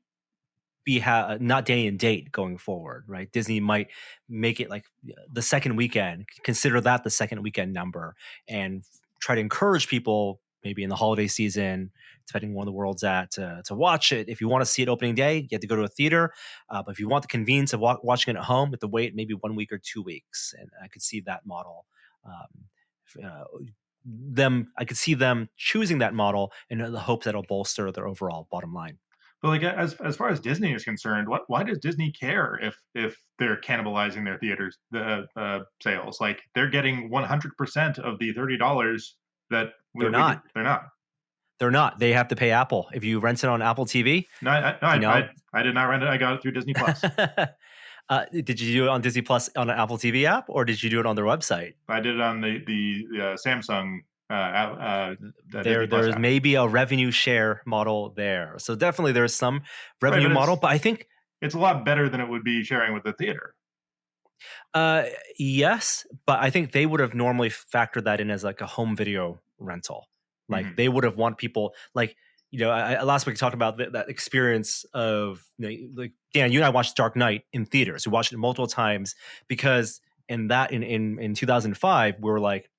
be not day and date going forward, right? Disney might make it like the second weekend, consider that the second weekend number, and try to encourage people maybe in the holiday season, depending on where the world's at, to watch it. If you want to see it opening day, you have to go to a theater. But if you want the convenience of watching it at home, you have to wait maybe 1 week or 2 weeks. And I could see that model. I could see them choosing that model in the hopes that it'll bolster their overall bottom line. But like as far as Disney is concerned, why does Disney care if they're cannibalizing their theaters sales? Like they're getting 100% of the $30 that they're not. They're not. They have to pay Apple. If you rent it on Apple TV. I did not rent it. I got it through Disney Plus. Did you do it on Disney Plus on an Apple TV app, or did you do it on their website? I did it on the Samsung. There's maybe a revenue share model there. So definitely there's some revenue model, but I think it's a lot better than it would be sharing with the theater. Yes, but I think they would have normally factored that in as like a home video rental. Like they would have want people like, last week we talked about that experience of, like Dan, you and I watched Dark Knight in theaters. We watched it multiple times because in 2005, we were like,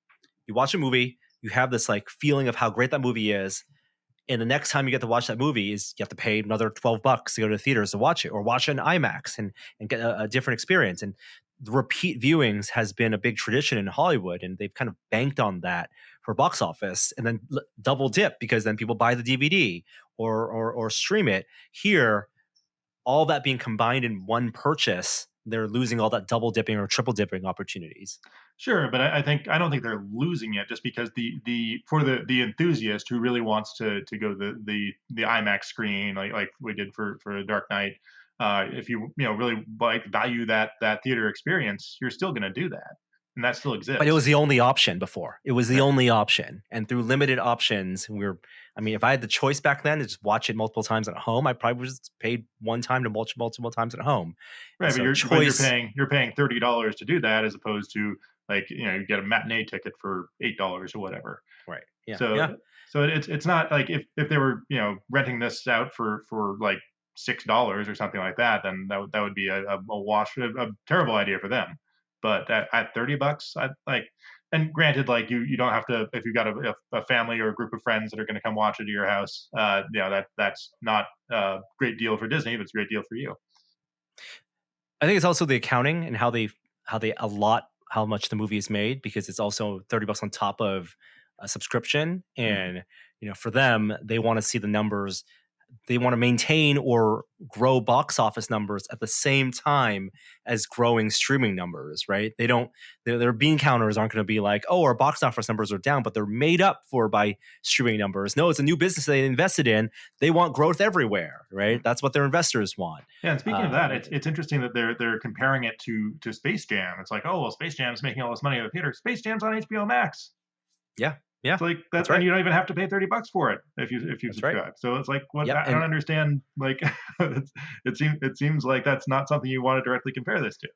you watch a movie, you have this like feeling of how great that movie is. And the next time you get to watch that movie is you have to pay another $12 to go to the theaters to watch it, or watch it in IMAX and get a different experience. And the repeat viewings has been a big tradition in Hollywood, and they've kind of banked on that for box office, and then double dip because then people buy the DVD or stream it. Here, all that being combined in one purchase they're losing all that double dipping or triple dipping opportunities. Sure, but I don't think they're losing it just because for the enthusiast who really wants to go the IMAX screen like we did for Dark Knight. If you really value that theater experience, you're still going to do that, and that still exists. But it was the only option before. It was the Right. only option, and through limited options, if I had the choice back then to just watch it multiple times at home, I probably just paid one time to watch multiple times at home. Right, so but you're paying $30 to do that as opposed to you get a matinee ticket for $8 or whatever. Right. Yeah. So yeah. so it's not like if they were renting this out for like $6 or something like that, then that would be a terrible idea for them. But at $30, I like. And granted, like you don't have to if you've got a family or a group of friends that are going to come watch it at your house. That's not a great deal for Disney, but it's a great deal for you. I think it's also the accounting and how they allot how much the movie is made, because it's also $30 on top of a subscription. And for them, they want to see the numbers. They want to maintain or grow box office numbers at the same time as growing streaming numbers, right? They don't, their bean counters aren't going to be like, oh, our box office numbers are down, but they're made up for by streaming numbers. No, it's a new business they invested in. They want growth everywhere, right? That's what their investors want. Yeah, and speaking of that, it's interesting that they're comparing it to Space Jam. It's like, oh well, Space Jam's making all this money at the theater. Space Jam's on HBO Max. Yeah. Yeah, it's like that's right. And you don't even have to pay $30 for it if you subscribe. Right. So it's like, what? Yep, I don't understand. Like, it seems like that's not something you want to directly compare this to.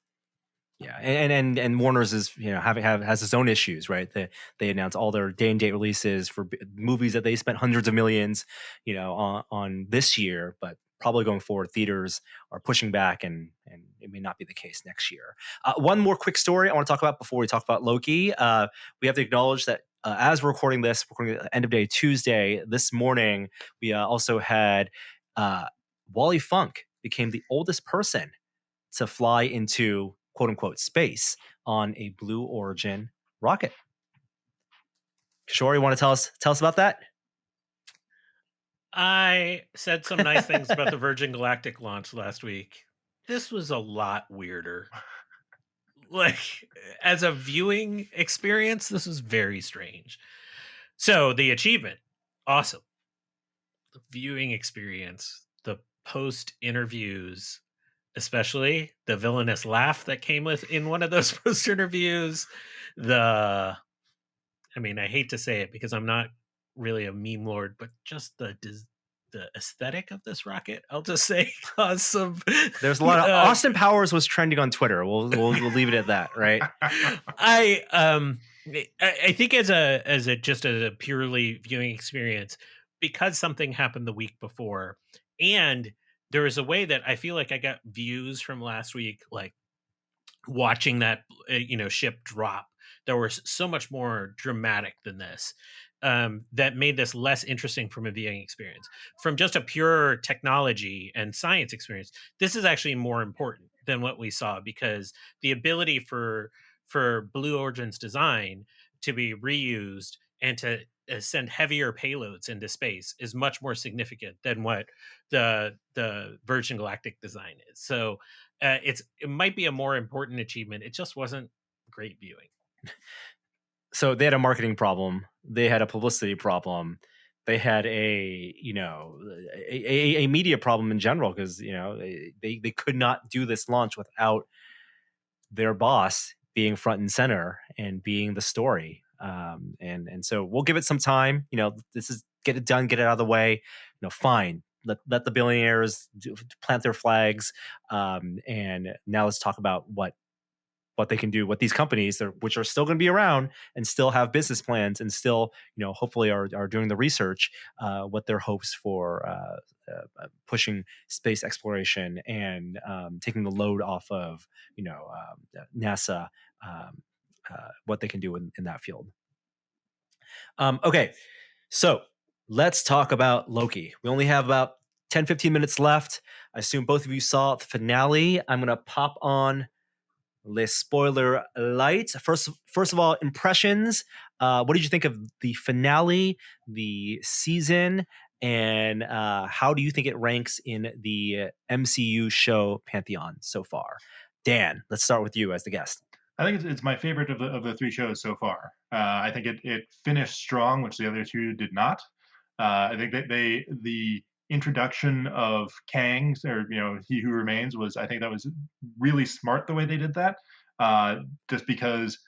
Yeah, and Warner's is has its own issues, right? They announce all their day and date releases for movies that they spent hundreds of millions, on this year, but probably going forward, theaters are pushing back, and it may not be the case next year. One more quick story I want to talk about before we talk about Loki. We have to acknowledge that as we're recording at the end of day Tuesday, this morning, we also had Wally Funk became the oldest person to fly into quote unquote space on a Blue Origin rocket. Kishore, you want to tell us about that? I said some nice things about the Virgin Galactic launch last week. This was a lot weirder. Like, as a viewing experience, this was very strange. So the achievement, awesome. The viewing experience, the post interviews, especially the villainous laugh that came in one of those post interviews. I hate to say it because I'm not really a meme lord, but just the aesthetic of this rocket, I'll just say, caused some. There's a lot of Austin Powers was trending on Twitter. We'll leave it at that, right? I think as a purely viewing experience, because something happened the week before, and there is a way that I feel like I got views from last week, like watching that ship drop, that were so much more dramatic than this. That made this less interesting from a viewing experience. From just a pure technology and science experience, this is actually more important than what we saw, because the ability for Blue Origin's design to be reused and to send heavier payloads into space is much more significant than what the Virgin Galactic design is. So it might be a more important achievement. It just wasn't great viewing. So they had a marketing problem. They had a publicity problem. They had a media problem in general, because they could not do this launch without their boss being front and center and being the story. And so we'll give it some time. This is get it done, get it out of the way. Fine. Let the billionaires plant their flags. And now let's talk about what they can do, what these companies, which are still going to be around and still have business plans and still, hopefully are doing the research, what their hopes for pushing space exploration and taking the load off of, NASA, what they can do in that field. Okay, so let's talk about Loki. We only have about 10, 15 minutes left. I assume both of you saw the finale. I'm going to pop on Les spoiler light. First of all, impressions. What did you think of the finale, the season, and how do you think it ranks in the MCU show pantheon so far? Dan, let's start with you as the guest. I think it's my favorite of the three shows so far. I think it finished strong, which the other two did not. I think that the introduction of Kang's, or He Who Remains, I think that was really smart the way they did that. Just because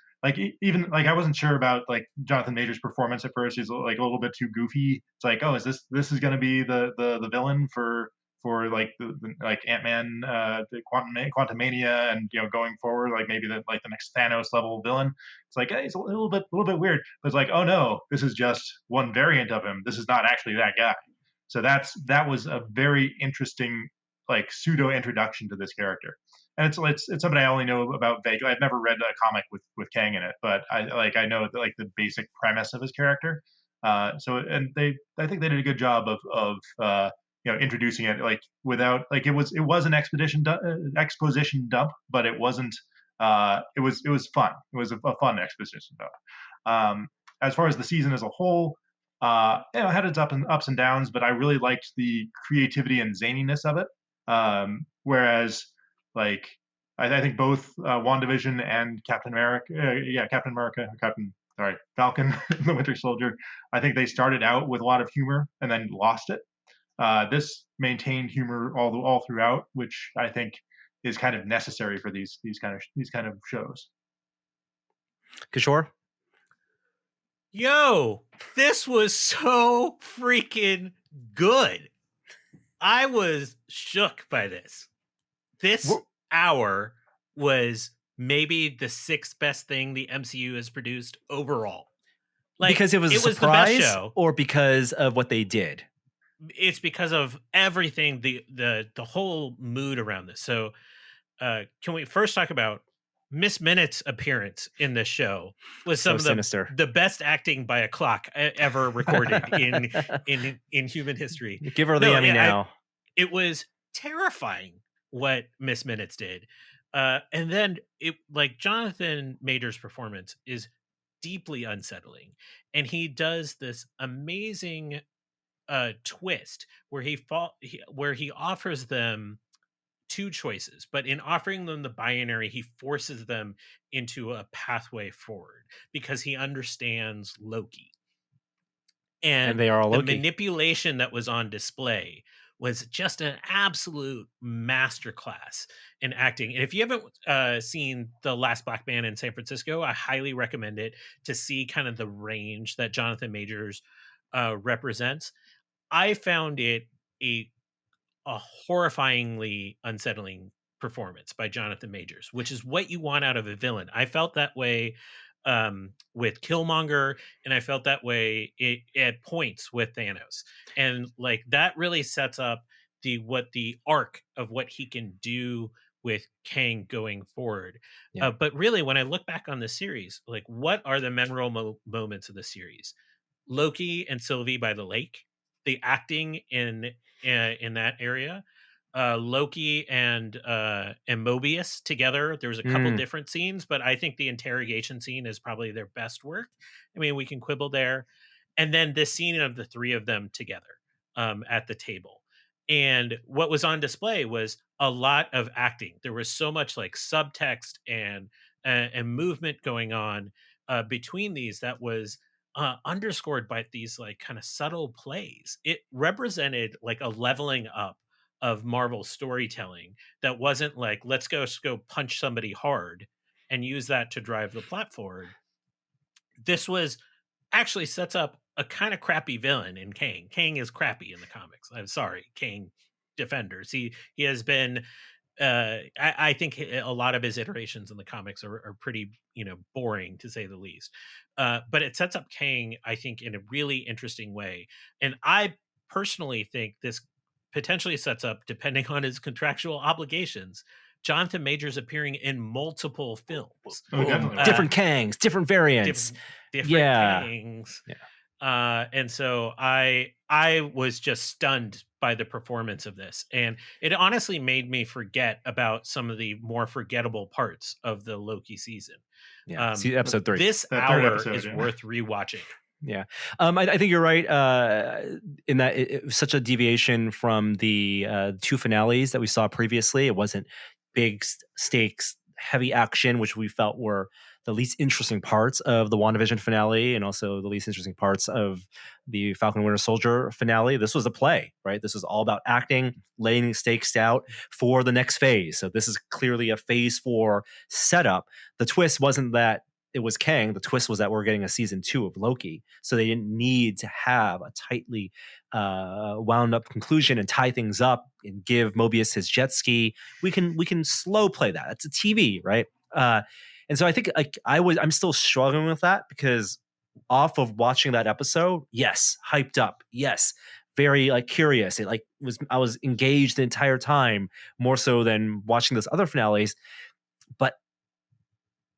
even I wasn't sure about Jonathan Majors' performance at first. He's like a little bit too goofy. It's like, oh, is this is going to be the villain for the Ant-Man, the Quantumania, and going forward, maybe the next Thanos level villain. It's like, hey, it's a little bit weird, but it's like, oh no, this is just one variant of him. This is not actually that guy. So that was a very interesting pseudo introduction to this character. And it's somebody I only know about vaguely. I've never read a comic with Kang in it, but I know the basic premise of his character. I think they did a good job of introducing it without it was an exposition dump, but it wasn't. It was fun. It was a fun exposition dump. As far as the season as a whole, it had its ups and downs, but I really liked the creativity and zaniness of it. Whereas I think both WandaVision and Falcon, the Winter Soldier, I think they started out with a lot of humor and then lost it. This maintained humor all throughout, which I think is kind of necessary for these kind of shows. Kishore? Yo, this was so freaking good. I was shook by this. This hour was maybe the sixth best thing the MCU has produced overall. Because it was a surprise, the best show, or because of what they did? It's because of everything, the whole mood around this. So can we first talk about Miss Minutes' appearance in this show? Was some of the best acting by a clock ever recorded in human history. Give her the Emmy now. It was terrifying what Miss Minutes did. And then Jonathan Majors' performance is deeply unsettling. And he does this amazing twist where he offers them two choices, but in offering them the binary, he forces them into a pathway forward because he understands Loki. And they are all Loki. The manipulation that was on display was just an absolute masterclass in acting. And if you haven't seen The Last Black Man in San Francisco, I highly recommend it to see kind of the range that Jonathan Majors represents. I found it a horrifyingly unsettling performance by Jonathan Majors, which is what you want out of a villain. I felt that way with Killmonger, and I felt that way at points with Thanos. And that really sets up the arc of what he can do with Kang going forward. Yeah. But really, when I look back on the series, what are the memorable moments of the series? Loki and Sylvie by the lake, the acting in that area, Loki and Mobius together. There was a couple different scenes, but I think the interrogation scene is probably their best work. I mean, we can quibble there. And then this scene of the three of them together at the table. And what was on display was a lot of acting. There was so much subtext and movement going on between these that was underscored by these kind of subtle plays. It represented a leveling up of Marvel storytelling that wasn't let's go punch somebody hard and use that to drive the plot forward. This was actually sets up a kind of crappy villain in Kang. Kang is crappy in the comics. I'm sorry, Kang defenders. He has been I think a lot of his iterations in the comics are pretty, boring to say the least. But it sets up Kang, I think, in a really interesting way. And I personally think this potentially sets up, depending on his contractual obligations, Jonathan Majors appearing in multiple films. Different Kangs, different variants. Different Kangs. Yeah. And so I was just stunned by the performance of this. And it honestly made me forget about some of the more forgettable parts of the Loki season. Yeah. See episode 3. This hour is worth rewatching. Yeah. I think you're right in that it was such a deviation from the two finales that we saw previously. It wasn't big stakes, heavy action, which we felt were the least interesting parts of the WandaVision finale, and also the least interesting parts of the Falcon Winter Soldier finale. This was a play, right? This was all about acting, laying stakes out for the next phase. So this is clearly a phase 4 setup. The twist wasn't that it was Kang. The twist was that we're getting a season 2 of Loki. So they didn't need to have a tightly wound up conclusion and tie things up and give Mobius his jet ski. We can slow play that. It's a TV, right? And so I think I'm still struggling with that, because off of watching that episode, yes, hyped up, yes, very curious. It I was engaged the entire time, more so than watching those other finales. But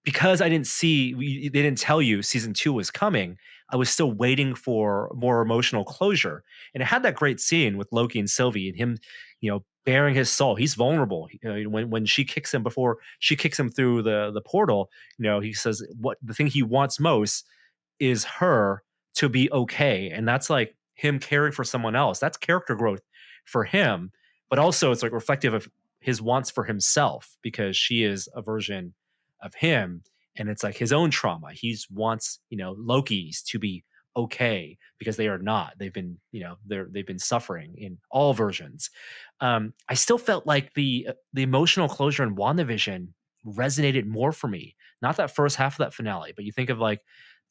because I didn't they didn't tell you season 2 was coming, I was still waiting for more emotional closure. And it had that great scene with Loki and Sylvie and him, bearing his soul. He's vulnerable. When she kicks him, before she kicks him through the portal, he says what the thing he wants most is her to be okay. And that's like him caring for someone else. That's character growth for him. But also it's reflective of his wants for himself, because she is a version of him, and it's his own trauma. He wants Loki's to be okay, because they are not. They've been they've been suffering in all versions. I still felt like the emotional closure in WandaVision resonated more for me. Not that first half of that finale, but you think of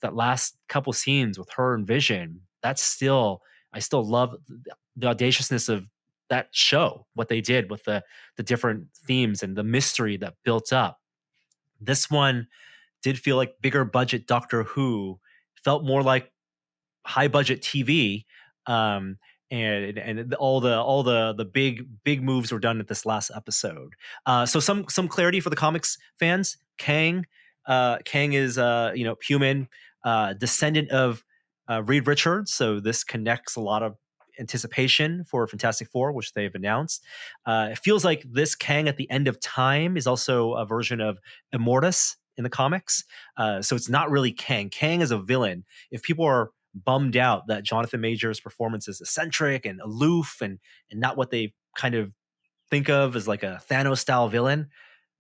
that last couple scenes with her and Vision. I still love the audaciousness of that show, what they did with the different themes and the mystery that built up. This one did feel like bigger budget Doctor Who, felt more like high budget TV, and all the big moves were done at this last episode. So some clarity for the comics fans. Kang is human, descendant of Reed Richards. So this connects a lot of anticipation for Fantastic Four, which they've announced. It feels like this Kang at the end of time is also a version of Immortus in the comics. So it's not really Kang. Kang is a villain. If people are bummed out that Jonathan Majors' performance is eccentric and aloof and not what they kind of think of as like a Thanos-style villain,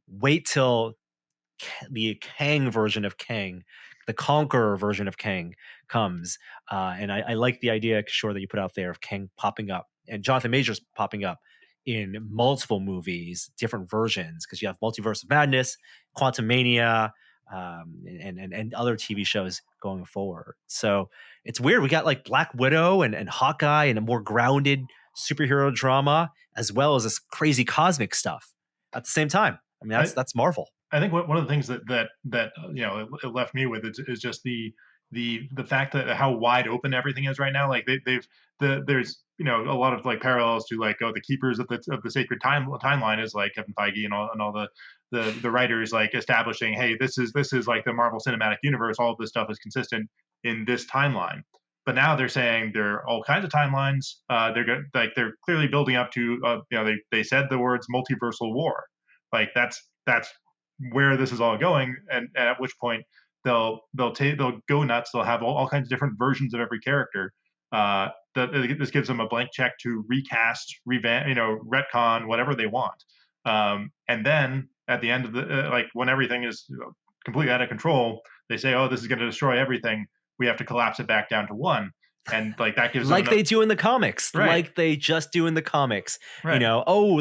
wait till the Kang version of Kang, the Conqueror version of Kang comes. And I like the idea, Kishore, that you put out there of Kang popping up and Jonathan Majors popping up in multiple movies, different versions, because you have Multiverse of Madness, Quantumania, and other TV shows going forward. So it's weird. We got like Black Widow and Hawkeye and a more grounded superhero drama, as well as this crazy cosmic stuff at the same time. I mean, that's Marvel. I think one of the things that it left me with is just the fact that how wide open everything is right now. Like there's a lot of like parallels to like the keepers of the sacred timeline is like Kevin Feige and all the writers like establishing, hey, this is like the Marvel Cinematic Universe. All of this stuff is consistent in this timeline. But now they're saying there are all kinds of timelines. They're clearly building up to they said the words multiversal war. Like that's where this is all going, and at which point they'll go nuts. They'll have all kinds of different versions of every character. This gives them a blank check to recast, revamp, retcon, whatever they want. And then at the end of the when everything is completely out of control, they say, "Oh, this is going to destroy everything. We have to collapse it back down to one." And that gives them they do in the comics, right. Like they just do in the comics. Right.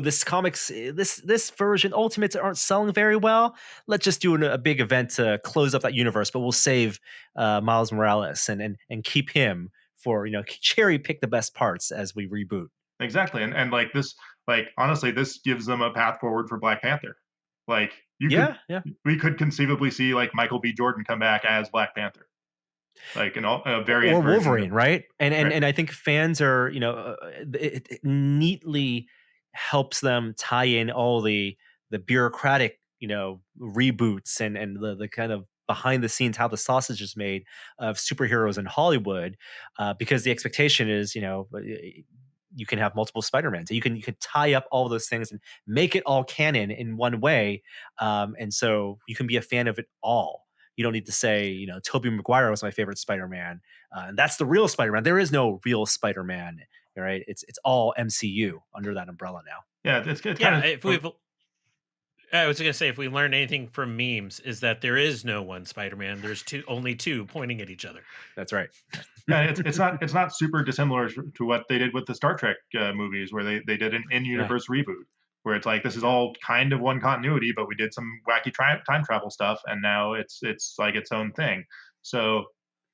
This comics, this version Ultimates aren't selling very well. Let's just do a big event to close up that universe, but we'll save Miles Morales and keep him for cherry pick the best parts as we reboot. Exactly, and like this, honestly, this gives them a path forward for Black Panther. Like we could conceivably see like Michael B. Jordan come back as Black Panther. Like a variant or Wolverine, right? And right. I think fans are, it neatly helps them tie in all the bureaucratic, reboots and the kind of behind the scenes how the sausage is made of superheroes in Hollywood, because the expectation is, you can have multiple Spider-Mans. You can tie up all those things and make it all canon in one way, and so you can be a fan of it all. You don't need to say, Tobey Maguire was my favorite Spider-Man, and that's the real Spider-Man. There is no real Spider-Man, right? It's all MCU under that umbrella now. Yeah, it's kind of. I was going to say, if we learned anything from memes, is that there is no one Spider-Man. There's only two pointing at each other. That's right. Yeah, it's not super dissimilar to what they did with the Star Trek movies, where they did an in-universe reboot, where it's like, this is all kind of one continuity, but we did some wacky time travel stuff, and now it's like its own thing. So,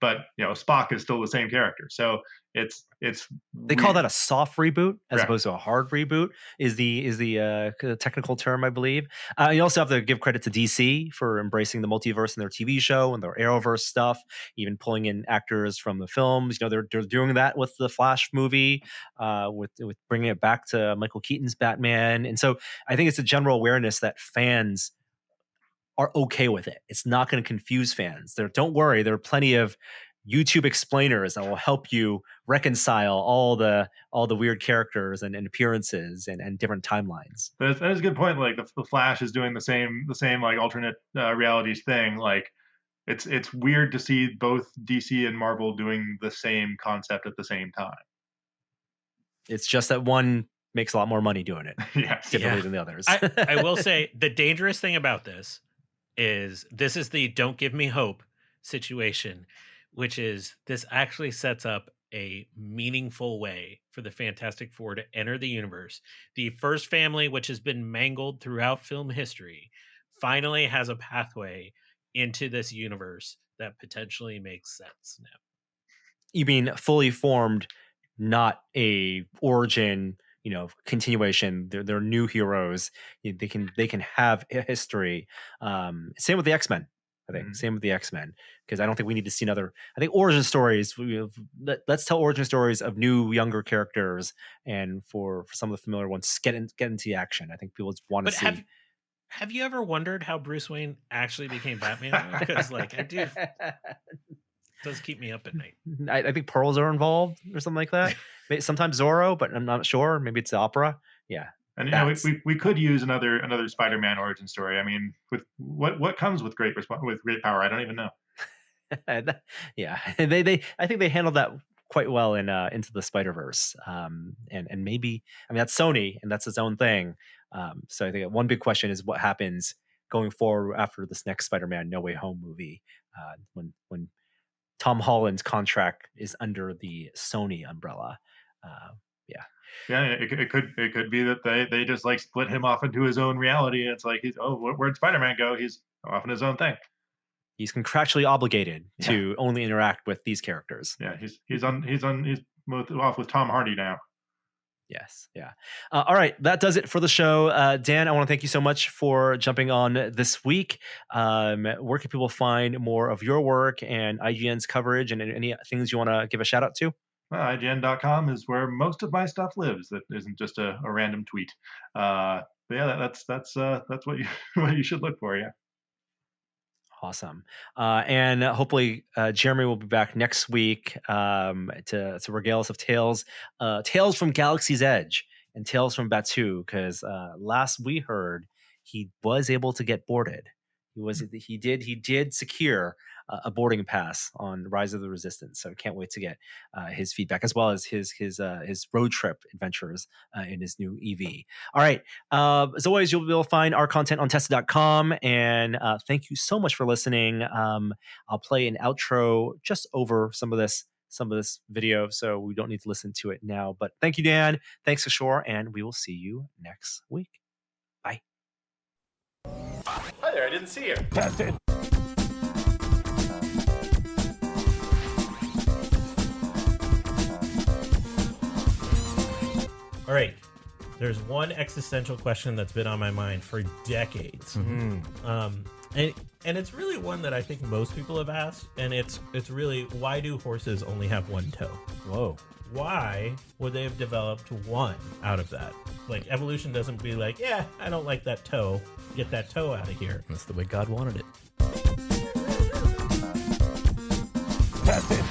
but Spock is still the same character. So it's they call that a soft reboot as opposed to a hard reboot is the technical term, I believe. You also have to give credit to DC for embracing the multiverse in their TV show and their Arrowverse stuff, even pulling in actors from the films. They're doing that with the Flash movie, with bringing it back to Michael Keaton's Batman. And so I think it's a general awareness that fans are okay with it. It's not going to confuse fans. Don't worry, there are plenty of YouTube explainers that will help you reconcile all the weird characters and appearances and different timelines. That is a good point. Like the Flash is doing the same like alternate realities thing. Like it's weird to see both DC and Marvel doing the same concept at the same time. It's just that one makes a lot more money doing it differently than the others. I will say the dangerous thing about this is the don't give me hope situation, which is this actually sets up a meaningful way for the Fantastic Four to enter the universe. The first family, which has been mangled throughout film history, finally has a pathway into this universe that potentially makes sense now. You mean fully formed, not a origin, continuation. They're new heroes. They can have a history. Same with the X-Men. I think same with the X-Men, because I don't think we need to see another. I think origin stories. Let's tell origin stories of new, younger characters, and for some of the familiar ones, get into the action. I think people just want to see. Have you ever wondered how Bruce Wayne actually became Batman? Because I do. It does keep me up at night. I think pearls are involved or something like that. Sometimes Zorro, but I'm not sure. Maybe it's the opera. Yeah. And we could use another Spider-Man origin story. I mean, with what comes with great power, I don't even know. Yeah, I think they handled that quite well in Into the Spider-Verse. And maybe that's Sony and that's its own thing. So I think one big question is what happens going forward after this next Spider-Man No Way Home movie, when Tom Holland's contract is under the Sony umbrella. Yeah, it could be that they just like split him off into his own reality, and it's like where'd Spider-Man go? He's off in his own thing. He's contractually obligated to only interact with these characters. Yeah, he's off with Tom Hardy now. Yes, yeah. All right, that does it for the show. Dan, I want to thank you so much for jumping on this week. Where can people find more of your work and IGN's coverage, and any things you want to give a shout out to? IGN.com is where most of my stuff lives. That isn't just a random tweet. But yeah, that's what you should look for. Yeah. Awesome. And hopefully Jeremy will be back next week to regale us of tales from Galaxy's Edge and Tales from Batu, because last we heard he was able to get boarded. He did secure a boarding pass on Rise of the Resistance. So I can't wait to get his feedback, as well as his road trip adventures in his new EV. All right. As always, you'll be able to find our content on Tested.com. And thank you so much for listening. I'll play an outro just over some of this video, so we don't need to listen to it now. But thank you, Dan. Thanks, Kishore, and we will see you next week. Bye. Hi there, I didn't see you. Tested. All right. There's one existential question that's been on my mind for decades. Mm-hmm. And it's really one that I think most people have asked, and it's really, why do horses only have one toe? Whoa. Why would they have developed one out of that? Like, evolution doesn't be like, yeah, I don't like that toe. Get that toe out of here. That's the way God wanted it. Tested.